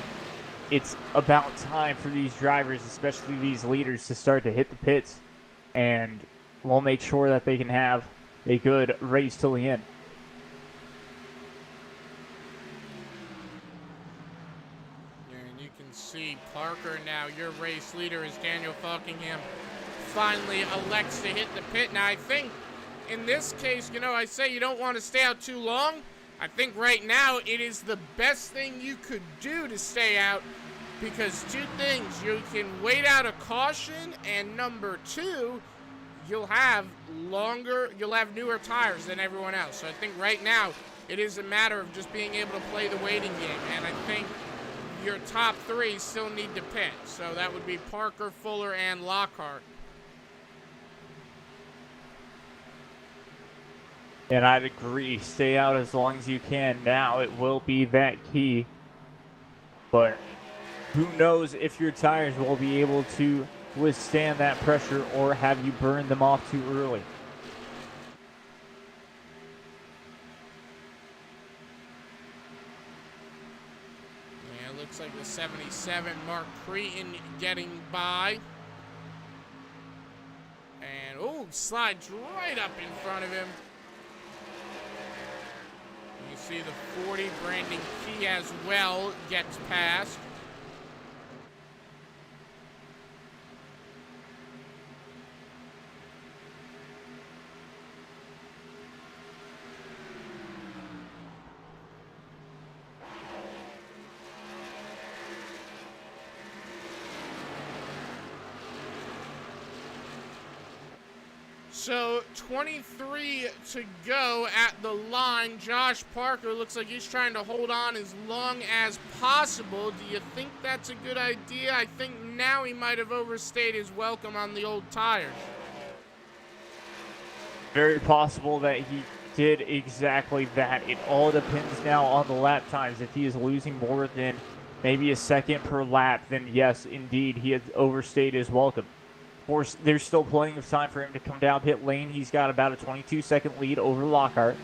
it's about time for these drivers, especially these leaders, to start to hit the pits. And we'll make sure that they can have a good race till the end. And you can see Parker now, your race leader, is Daniel Falkingham, finally elects to hit the pit. Now, I think in this case, I say you don't want to stay out too long. I think right now it is the best thing you could do to stay out, because two things: you can wait out a caution, and number two, you'll have newer tires than everyone else. So I think right now it is a matter of just being able to play the waiting game, and I think your top three still need to pit. So that would be Parker, Fuller, and Lockhart. And I'd agree. Stay out as long as you can now. It will be that key. But who knows if your tires will be able to withstand that pressure, or have you burned them off too early. Yeah, it looks like the 77, Mark Cretin, getting by. And, slides right up in front of him. You see the 40, Brandon Key as well, gets past. So 23 to go at the line. Josh Parker looks like he's trying to hold on as long as possible. Do you think that's a good idea? I think now he might have overstayed his welcome on the old tires. Very possible that he did exactly that. It all depends now on the lap times. If he is losing more than maybe a second per lap, then yes, indeed, he has overstayed his welcome. Of course, there's still plenty of time for him to come down pit lane. He's got about a 22-second lead over Lockhart.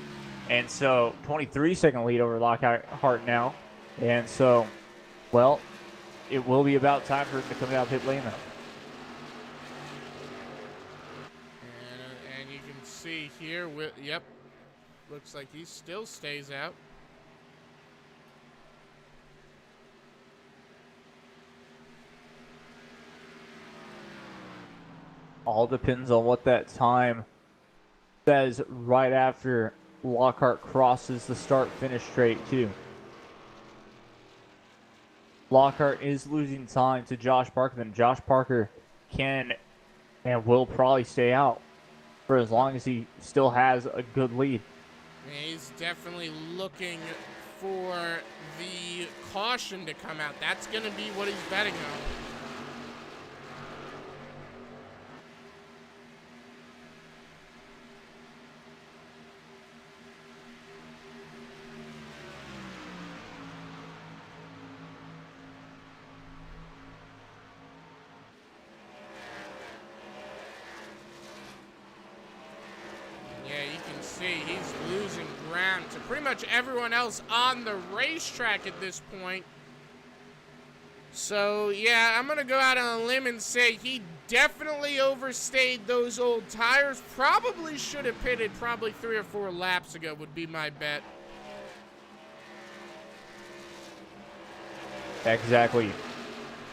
And so, 23-second lead over Lockhart now. And so, well, it will be about time for him to come down pit lane now. And you can see here, yep, looks like he still stays out. All depends on what that time says right after Lockhart crosses the start-finish straight, too. Lockhart is losing time to Josh Parker, then Josh Parker can and will probably stay out for as long as he still has a good lead. He's definitely looking for the caution to come out. That's going to be what he's betting on. see he's losing ground to pretty much everyone else on the racetrack at this point. So, yeah, I'm going to go out on a limb and say he definitely overstayed those old tires. Probably should have pitted probably 3 or 4 laps ago would be my bet. Exactly.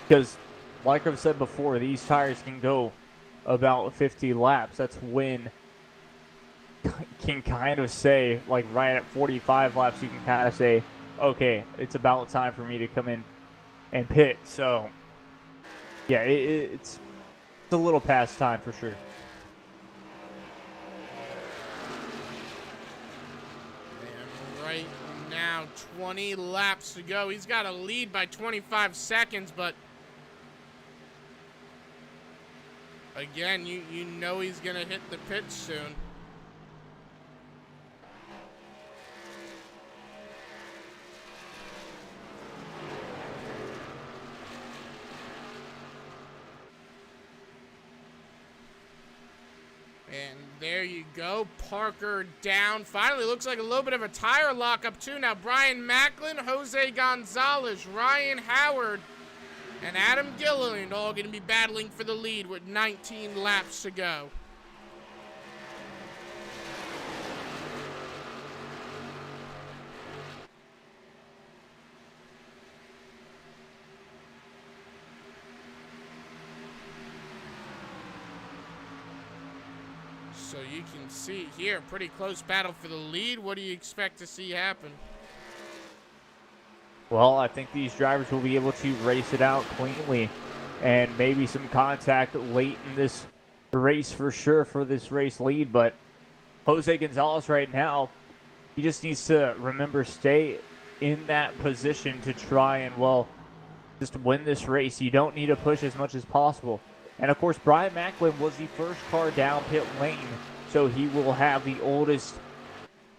Because, like I've said before, these tires can go about 50 laps. That's when can kind of say, like right at 45 laps, you can kind of say, okay, it's about time for me to come in and pit. So, yeah, it's a little past time for sure. And right now, 20 laps to go. He's got a lead by 25 seconds, but again, you know he's going to hit the pit soon. And there you go, Parker down. Finally, looks like a little bit of a tire lockup too. Now, Brian Macklin, Jose Gonzalez, Ryan Howard, and Adam Gilliland all going to be battling for the lead with 19 laps to go. So you can see here, pretty close battle for the lead. What do you expect to see happen? Well, I think these drivers will be able to race it out cleanly and maybe some contact late in this race for sure for this race lead. But Jose Gonzalez right now, he just needs to remember stay in that position to try and, well, just win this race. You don't need to push as much as possible. And, of course, Brian Macklin was the first car down pit lane, so he will have the oldest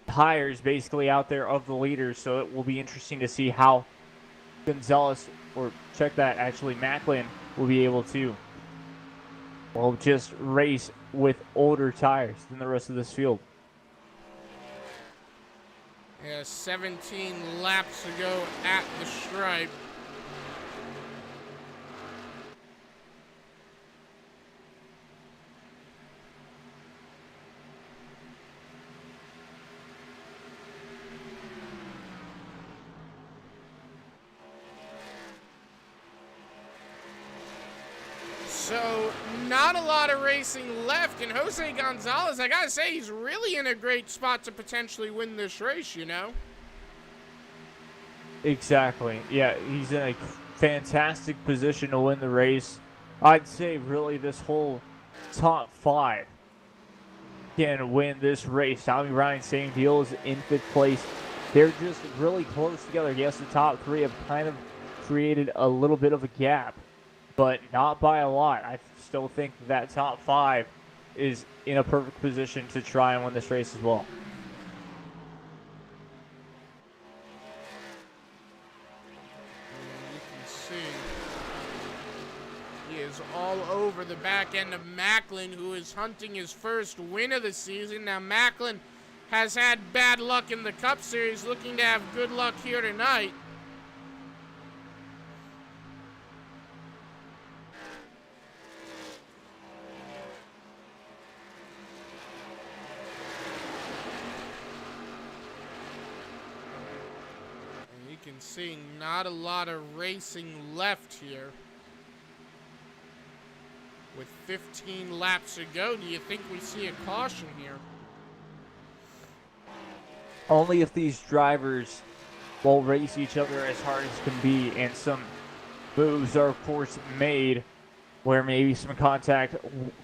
tires basically out there of the leaders. So it will be interesting to see how Gonzalez, or check that, actually Macklin will be able to, well, just race with older tires than the rest of this field. Yeah, 17 laps to go at the stripe. So, not a lot of racing left, and Jose Gonzalez, I gotta say, he's really in a great spot to potentially win this race, you know? Exactly. Yeah, he's in a fantastic position to win the race. I'd say really this whole top 5 can win this race. Tommy Ryan, same deal, is in 5th place. They're just really close together. Yes, the top 3 have kind of created a little bit of a gap, but not by a lot. I still think that top 5 is in a perfect position to try and win this race as well. You can see he is all over the back end of Macklin, who is hunting his first win of the season. Now, Macklin has had bad luck in the Cup Series, looking to have good luck here tonight. You can see not a lot of racing left here. With 15 laps to go, do you think we see a caution here? Only if these drivers will race each other as hard as can be, and some moves are, of course, made where maybe some contact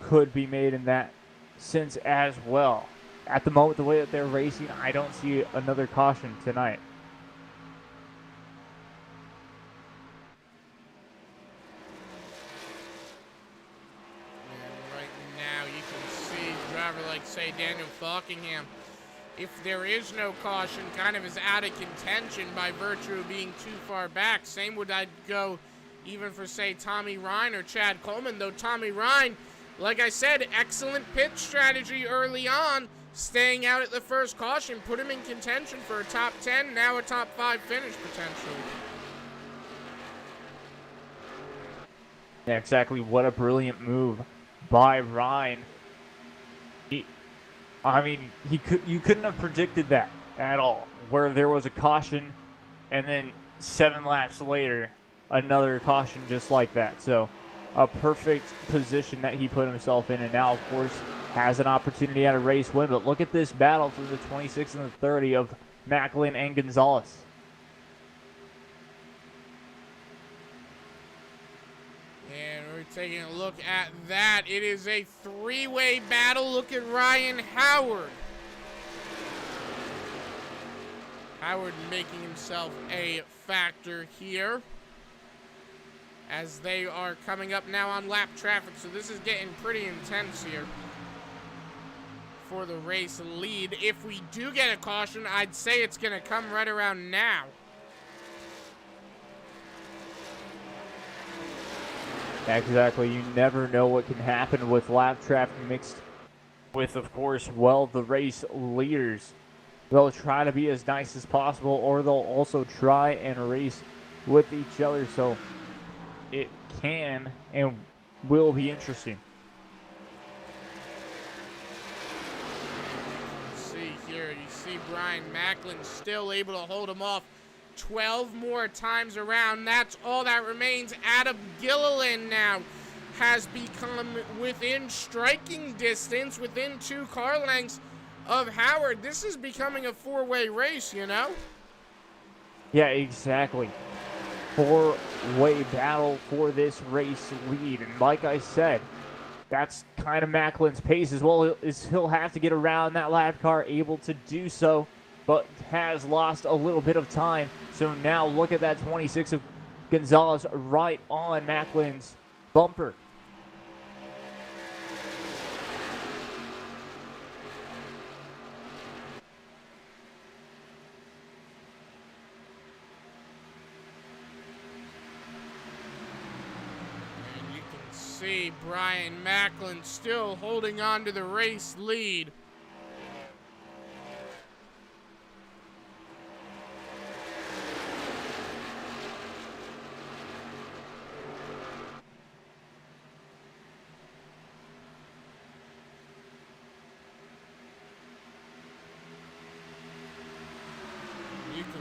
could be made in that sense as well. At the moment, the way that they're racing, I don't see another caution tonight. Like, say, Daniel Falkingham, if there is no caution, kind of is out of contention by virtue of being too far back. Same would I go even for, say, Tommy Ryan or Chad Coleman, though Tommy Ryan, like I said, excellent pit strategy early on, staying out at the first caution put him in contention for a top 10, now a top 5 finish potentially. Yeah, exactly. What a brilliant move by Ryan. You couldn't have predicted that at all, where there was a caution and then 7 laps later, another caution just like that. So a perfect position that he put himself in, and now, of course, has an opportunity at a race win. But look at this battle through the 26 and the 30 of Macklin and Gonzalez. And we're taking a look at that. It is a 3-way battle. Look at Ryan Howard. Howard making himself a factor here as they are coming up now on lap traffic. So this is getting pretty intense here for the race lead. If we do get a caution, I'd say it's going to come right around now. Exactly. You never know what can happen with lap traffic mixed with, of course, well, the race leaders. They'll try to be as nice as possible, or they'll also try and race with each other. So it can and will be interesting. See here, you see Brian Macklin still able to hold him off 12 more times around. That's all that remains. Adam Gilliland now has become within striking distance, within 2 car lengths of Howard. This is becoming a 4-way race, you know? Yeah, exactly. 4-way battle for this race lead. And like I said, that's kind of Macklin's pace as well. He'll have to get around that lap car, able to do so, but has lost a little bit of time. So now look at that 26 of Gonzalez right on Macklin's bumper. And you can see Brian Macklin still holding on to the race lead.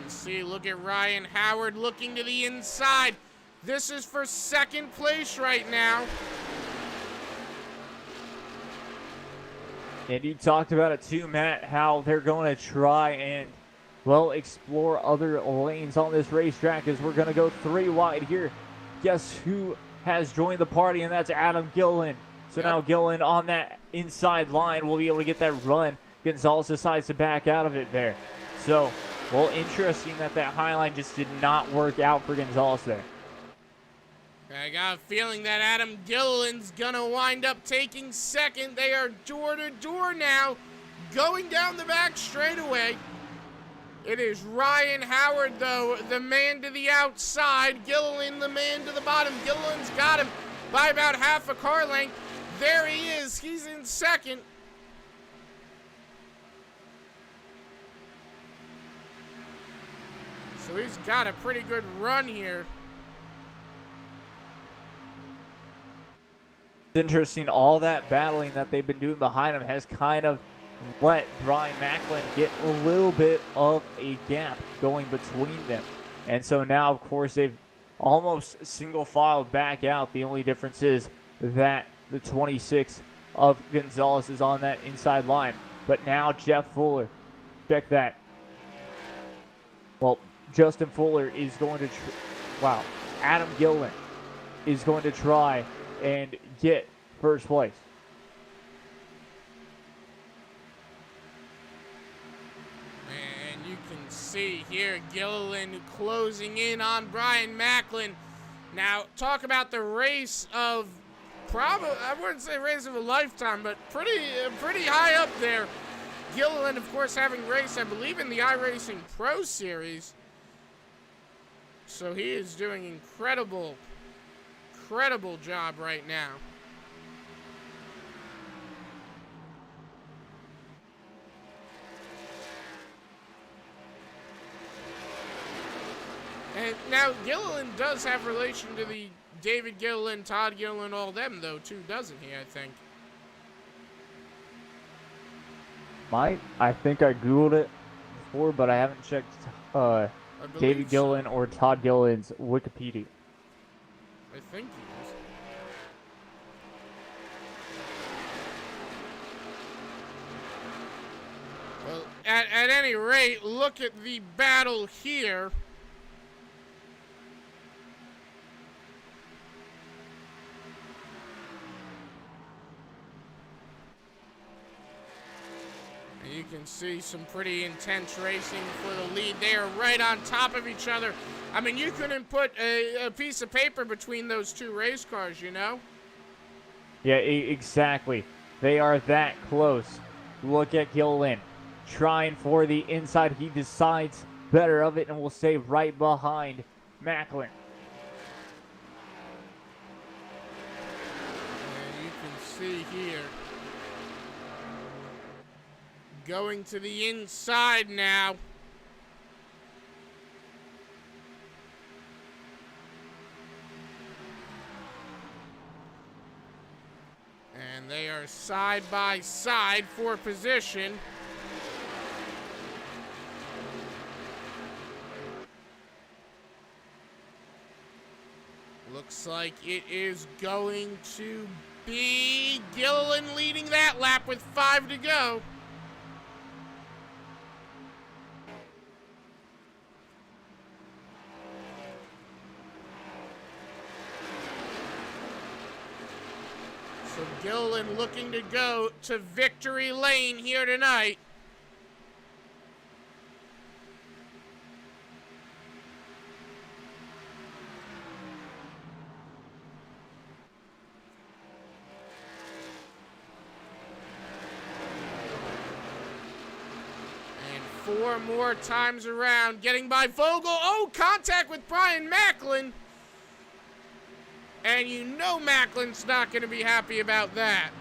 See, look at Ryan Howard looking to the inside. This is for second place right now. And you talked about it too, Matt, how they're going to try and, well, explore other lanes on this racetrack as we're going to go 3 wide here. Guess who has joined the party, and that's Adam Gilliland. So now Gilliland on that inside line will be able to get that run. Gonzalez decides to back out of it there. So, well, interesting that high line just did not work out for Gonzalez there. I got a feeling that Adam Gilliland's gonna wind up taking second. They are door to door now, going down the back straightaway. It is Ryan Howard, though, the man to the outside. Gilliland, the man to the bottom. Gilliland's got him by about half a car length. There he is. He's in second. So he's got a pretty good run here. It's interesting, all that battling that they've been doing behind him has kind of let Brian Macklin get a little bit of a gap going between them. And so now, of course, they've almost single filed back out. The only difference is that the 26 of Gonzalez is on that inside line. But now Jeff Fuller, check that. Well, Justin Fuller is going to, Adam Gilliland is going to try and get first place. And you can see here Gilliland closing in on Brian Macklin. Now, talk about the race of I wouldn't say race of a lifetime, but pretty high up there. Gilliland, of course, having raced, I believe, in the iRacing Pro Series. So he is doing incredible job right now. And now Gilliland does have relation to the David Gilliland, Todd Gilliland, all them though too, doesn't he? I think. I think I Googled it before, but I haven't checked David Gilliland or Todd Gilliland's Wikipedia. I think he is. Well, at any rate, look at the battle here. You can see some pretty intense racing for the lead. They are right on top of each other. I mean, you couldn't put a piece of paper between those two race cars, you know? Yeah, exactly. They are that close. Look at Gilliland trying for the inside. He decides better of it and will stay right behind Macklin. And you can see here. Going to the inside now. And they are side by side for position. Looks like it is going to be Gilliland leading that lap with 5 to go. So Gilliland looking to go to victory lane here tonight. And 4 more times around, getting by Vogel. Oh, contact with Brian Macklin. And you know Macklin's not going to be happy about that.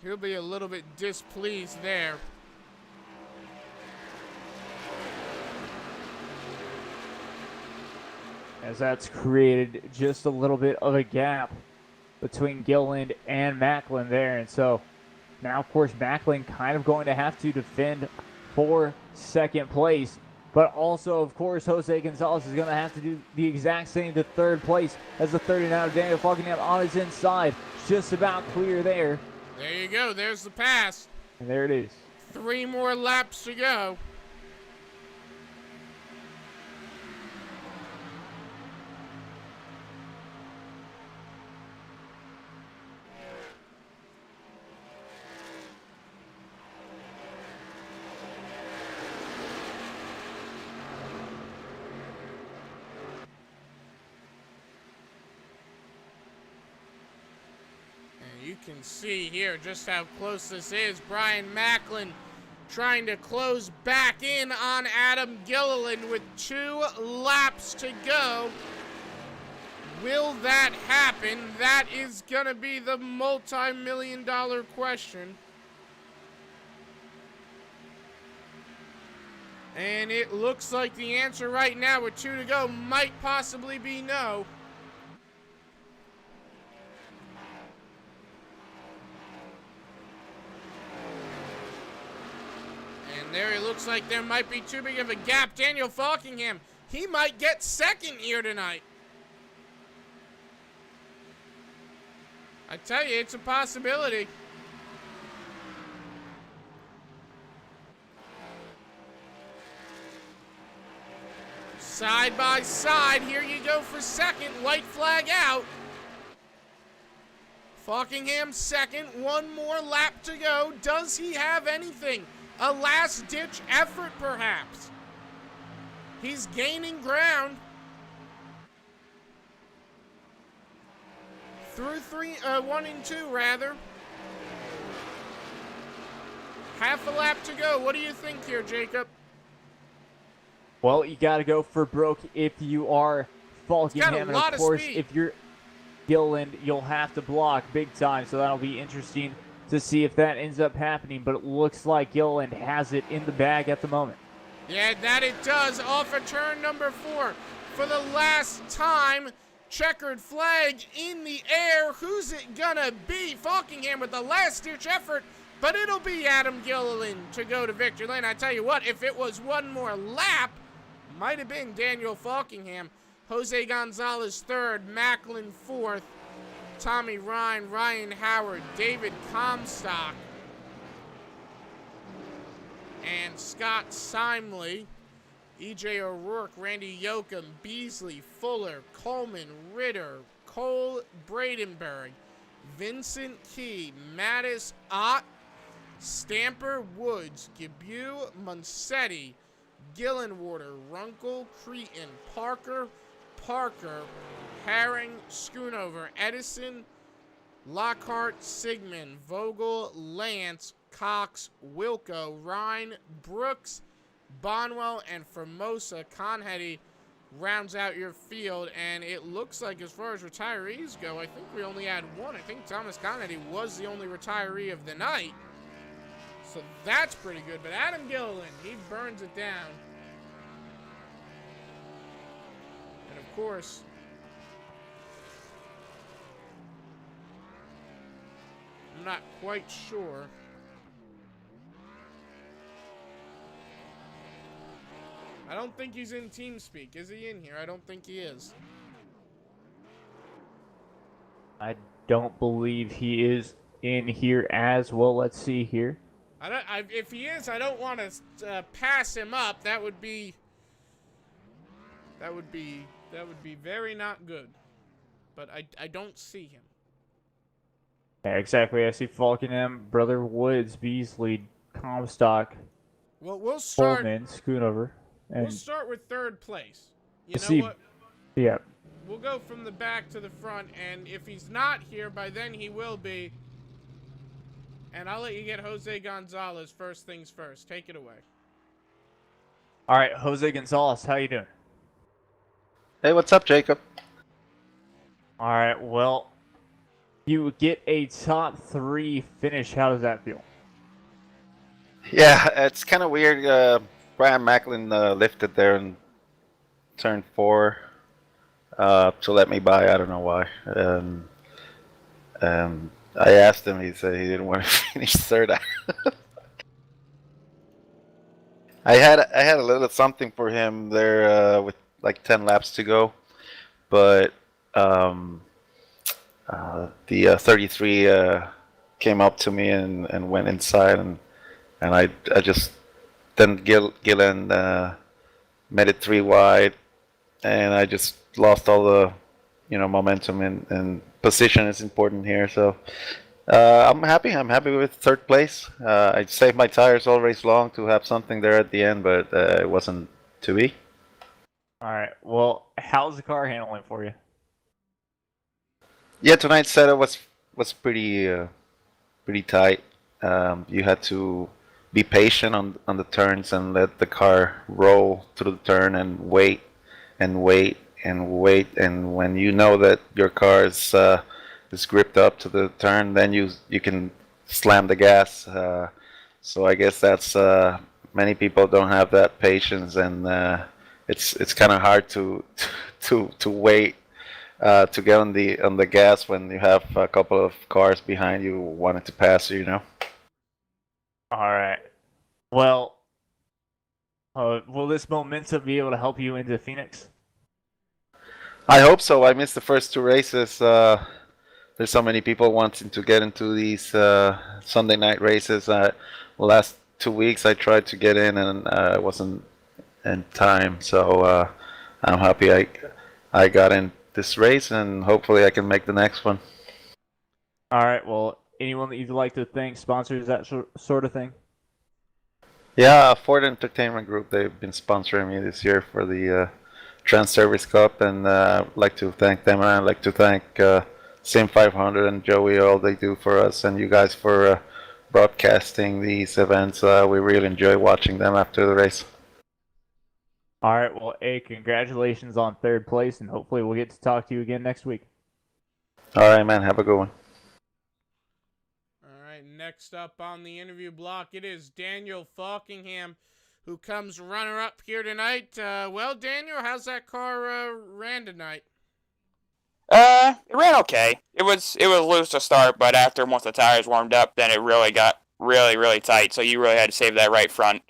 He'll be a little bit displeased there. As that's created just a little bit of a gap between Gilliland and Macklin there. And so now, of course, Macklin kind of going to have to defend for second place. But also, of course, Jose Gonzalez is going to have to do the exact same to third place as the 39 of Daniel Falkenham on his inside. Just about clear there. There you go. There's the pass. And there it is. 3 more laps to go. You can see here just how close this is. Brian Macklin trying to close back in on Adam Gilliland with 2 laps to go. Will that happen? That is going to be the multi-million-dollar question. And it looks like the answer right now with 2 to go might possibly be no. And there it looks like there might be too big of a gap. Daniel Falkingham, he might get second here tonight. I tell you, it's a possibility. Side by side, here you go for second. White flag out. Falkingham second, 1 more lap to go. Does he have anything? A last-ditch effort, perhaps. He's gaining ground. Through 1 and 2, rather. Half a lap to go. What do you think here, Jacob? Well, you got to go for broke if you are Falkingham. And of course, if you're Gilliland, you'll have to block big time. So that'll be interesting to see if that ends up happening, but it looks like Gilliland has it in the bag at the moment. Yeah, that it does. Off of turn number 4. For the last time, checkered flag in the air. Who's it gonna be? Falkingham with the last-ditch effort, but it'll be Adam Gilliland to go to victory lane. I tell you what, if it was one more lap, might have been Daniel Falkingham. Jose Gonzalez third, Macklin fourth, Tommy Ryan, Ryan Howard, David Comstock, and Scott Simley, E.J. O'Rourke, Randy Yoakum, Beasley, Fuller, Coleman, Ritter, Cole Bradenberg, Vincent Key, Mattis, Ott, Stamper, Woods, Gibu, Munsetti, Gillenwater, Runkle, Cretan, Parker, Herring, Schoonover, Edison, Lockhart, Sigmund, Vogel, Lance, Cox, Wilco, Ryan, Brooks, Bonwell, and Formosa. Conheady rounds out your field, and it looks like as far as retirees go, I think we only had one. I think Thomas Conheady was the only retiree of the night. So that's pretty good. But Adam Gilliland, he burns it down. And of course, I'm not quite sure. I don't think he's in TeamSpeak. Is he in here? I don't think he is. I don't believe he is in here as well. Let's see here. If he is, I don't want to pass him up. That would be very not good. But I don't see him. Yeah, exactly. I see Falkenham, Brother Woods, Beasley, Comstock, Well, we'll start. Coleman, Schoonover. We'll start with third place. You know what? Yeah. We'll go from the back to the front, and if he's not here, by then he will be. And I'll let you get Jose Gonzalez first things first. Take it away. All right, Jose Gonzalez, how you doing? Hey, what's up, Jacob? All right, well, you get a top 3 finish. How does that feel? Yeah, it's kind of weird. Brian Macklin lifted there in turn 4 to let me by. I don't know why. I asked him. He said he didn't want to finish third. I had a little something for him there with like 10 laps to go, but the 33 came up to me and went inside, and I just then Gillen made it 3 wide, and I just lost all the momentum, and position is important here. So I'm happy. I'm happy with third place. I saved my tires all race long to have something there at the end, but it wasn't to be. All right. Well, how's the car handling for you? Yeah, tonight's setup was pretty tight. You had to be patient on the turns and let the car roll through the turn and wait and wait and wait. And when you know that your car is gripped up to the turn, then you can slam the gas. So I guess that's many people don't have that patience, and it's kind of hard to wait to get on the gas when you have a couple of cars behind you wanting to pass you. All right. Well, will this momentum be able to help you into Phoenix? I hope so. I missed the first 2 races. There's so many people wanting to get into these Sunday night races. The last 2 weeks I tried to get in, and I wasn't in time. So I'm happy I got in this race, and hopefully I can make the next one. All right. Well, anyone that you'd like to thank, sponsors, that sort of thing? Yeah, Ford Entertainment Group, they've been sponsoring me this year for the Trans Service Cup, and I'd like to thank them, and I'd like to thank Sim500 and Joey, all they do for us, and you guys for broadcasting these events. We really enjoy watching them after the race. All right. Well, congratulations on third place, and hopefully we'll get to talk to you again next week. All right, man. Have a good one. All right, next next up on the interview block, it is Daniel Falkingham, who comes runner-up here tonight. Well, Daniel, how's that car ran tonight? It ran okay. It was loose to start, but once the tires warmed up, then it really got really tight. So you really had to save that right front.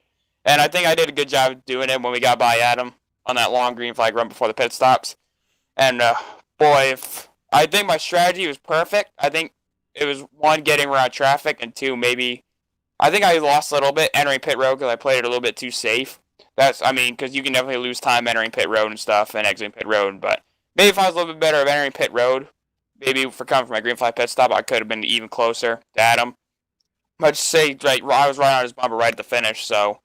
And I think I did a good job doing it when we got by Adam on that long green flag run before the pit stops. And boy, I think my strategy was perfect. I think it was one, getting around traffic, and two, maybe I think I lost a little bit entering pit road because I played it a little bit too safe. Because you can definitely lose time entering pit road and stuff and exiting pit road, but maybe if I was a little bit better at entering pit road, maybe for coming from my green flag pit stop, I could have been even closer to Adam. But just say, right, I was right on his bumper right at the finish, so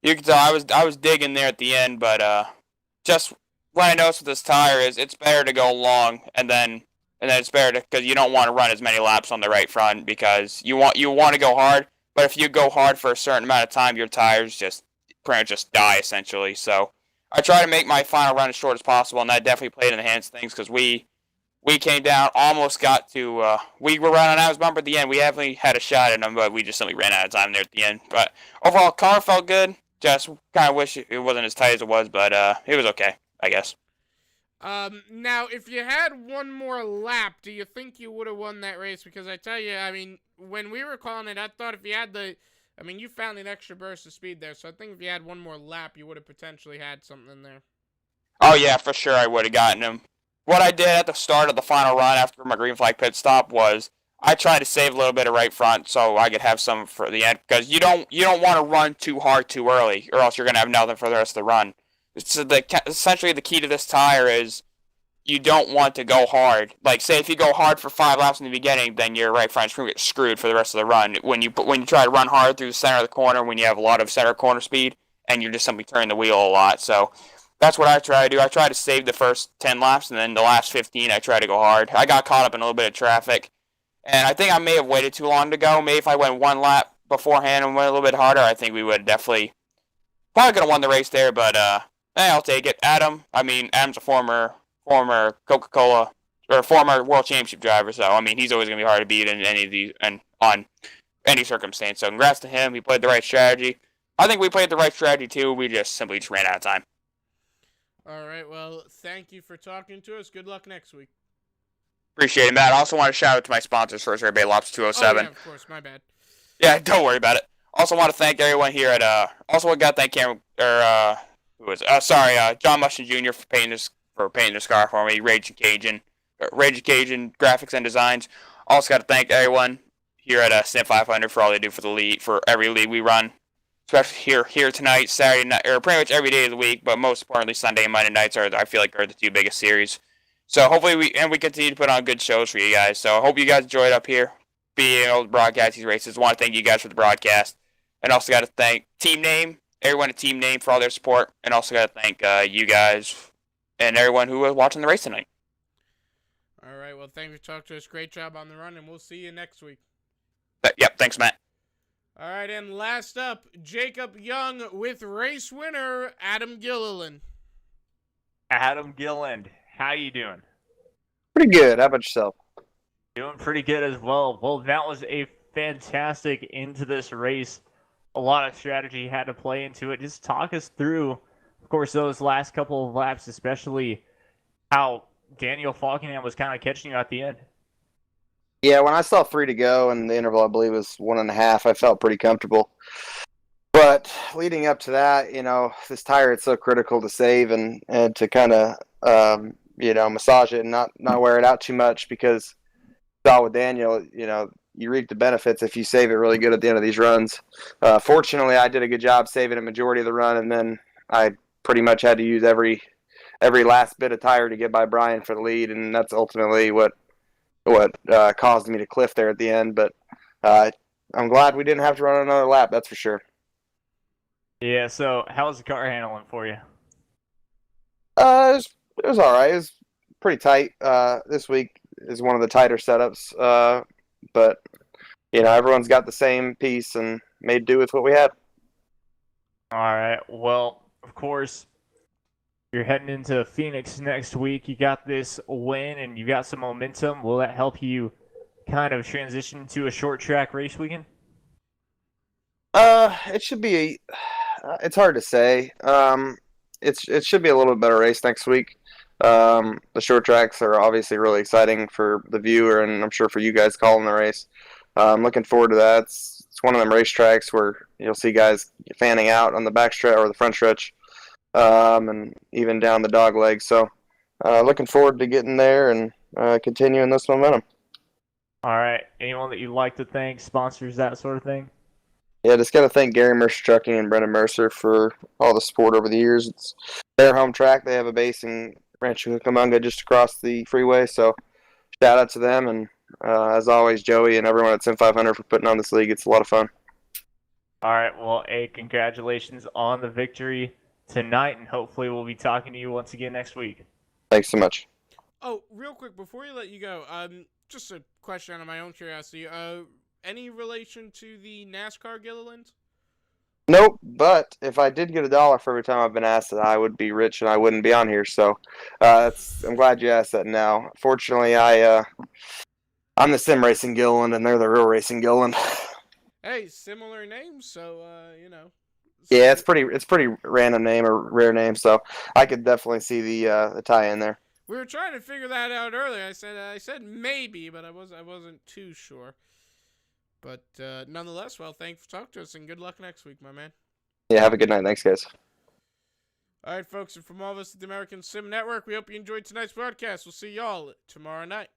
you can tell I was digging there at the end. But just what I noticed with this tire is it's better to go long, and then it's better because you don't want to run as many laps on the right front because you want to go hard. But if you go hard for a certain amount of time, your tires just pretty much just die essentially. So I try to make my final run as short as possible, and that definitely played in the hands of things because we came down, almost got to, we were running out of his bumper at the end. We definitely had a shot at him, but we just simply ran out of time there at the end. But overall, car felt good. Just kind of wish it wasn't as tight as it was, but it was okay, I guess. Now, if you had one more lap, do you think you would have won that race? Because I tell you, I mean, when we were calling it, I thought if you had you found an extra burst of speed there, so I think if you had one more lap, you would have potentially had something there. Oh, yeah, for sure I would have gotten him. What I did at the start of the final run after my green flag pit stop was I tried to save a little bit of right front so I could have some for the end, because you don't want to run too hard too early, or else you're going to have nothing for the rest of the run. So essentially the key to this tire is you don't want to go hard. Like, say if you go hard for 5 laps in the beginning, then your right front's going to get screwed for the rest of the run. When you try to run hard through the center of the corner, when you have a lot of center corner speed, and you're just simply turning the wheel a lot. So that's what I try to do. I try to save the first 10 laps, and then the last 15 I try to go hard. I got caught up in a little bit of traffic, and I think I may have waited too long to go. Maybe if I went one lap beforehand and went a little bit harder, I think we would definitely probably could have won the race there, but I'll take it. Adam's a former Coca-Cola or former World Championship driver, so I mean he's always gonna be hard to beat in any of these and on any circumstance. So congrats to him. He played the right strategy. I think we played the right strategy too. We just simply ran out of time. All right. Well, thank you for talking to us. Good luck next week. Appreciate it, Matt. I also want to shout out to my sponsors first, everybody. Lops 207. Oh, yeah, of course. My bad. Yeah, don't worry about it. Also want to thank everyone here at also got to thank Cameron John Mushton Jr. for painting this car for me. Raging Cajun graphics and designs. Also got to thank everyone here at Sim500 for all they do for the league, for every league we run, especially here tonight, Saturday night, or pretty much every day of the week. But most importantly, Sunday and Monday nights are the two biggest series. So hopefully we continue to put on good shows for you guys. So I hope you guys enjoyed up here being able to broadcast these races. I want to thank you guys for the broadcast, and also got to thank everyone at Team Name for all their support, and also got to thank you guys and everyone who was watching the race tonight. All right. Well, thanks for talking to us. Great job on the run, and we'll see you next week. Yep. Thanks, Matt. All right. And last up, Jacob Young with race winner Adam Gilliland. Adam Gilliland, how you doing? Pretty good. How about yourself? Doing pretty good as well. Well, that was a fantastic into this race. A lot of strategy had to play into it. Just talk us through, of course, those last couple of laps, especially how Daniel Falkingham was kind of catching you at the end. Yeah, when I saw 3 to go and the interval, I believe, was 1.5, I felt pretty comfortable. But leading up to that, this tire, it's so critical to save and to kind of, massage it and not wear it out too much, because with Daniel, you reap the benefits if you save it really good at the end of these runs. Fortunately, I did a good job saving a majority of the run, and then I pretty much had to use every last bit of tire to get by Brian for the lead, and that's ultimately what caused me to cliff there at the end. But I'm glad we didn't have to run another lap, that's for sure. Yeah, so how was the car handling for you? It was all right. It was pretty tight. This week is one of the tighter setups, but everyone's got the same piece and made do with what we had. All right. Well, of course, you're heading into Phoenix next week. You got this win and you got some momentum. Will that help you kind of transition to a short track race weekend? It should be. It's hard to say. It should be a little bit better race next week. The short tracks are obviously really exciting for the viewer, and I'm sure for you guys calling the race. I'm looking forward to that. It's one of them racetracks where you'll see guys fanning out on the back stretch or the front stretch, and even down the dog leg. So, looking forward to getting there and continuing this momentum. All right. Anyone that you'd like to thank, sponsors, that sort of thing? Yeah, just got to thank Gary Mercer Trucking and Brendan Mercer for all the support over the years. It's their home track. They have a base in Rancho Cucamonga just across the freeway. So shout out to them. And as always, Joey and everyone at Sim500 for putting on this league. It's a lot of fun. All right. Well, congratulations on the victory tonight, and hopefully we'll be talking to you once again next week. Thanks so much. Oh, real quick, before you let you go, just a question out of my own curiosity. Any relation to the NASCAR Gilliland? Nope, but if I did get $1 for every time I've been asked that, I would be rich and I wouldn't be on here. So I'm glad you asked that now. Fortunately, I'm the sim racing Gilliland and they're the real racing Gilliland. Hey, similar names, so you know. Yeah, it's pretty random name or rare name, so I could definitely see the tie in there. We were trying to figure that out earlier. I said maybe, but I wasn't too sure. But nonetheless, well, thanks for talking to us, and good luck next week, my man. Yeah, have a good night. Thanks, guys. All right, folks, and from all of us at the American Sim Network, we hope you enjoyed tonight's broadcast. We'll see y'all tomorrow night.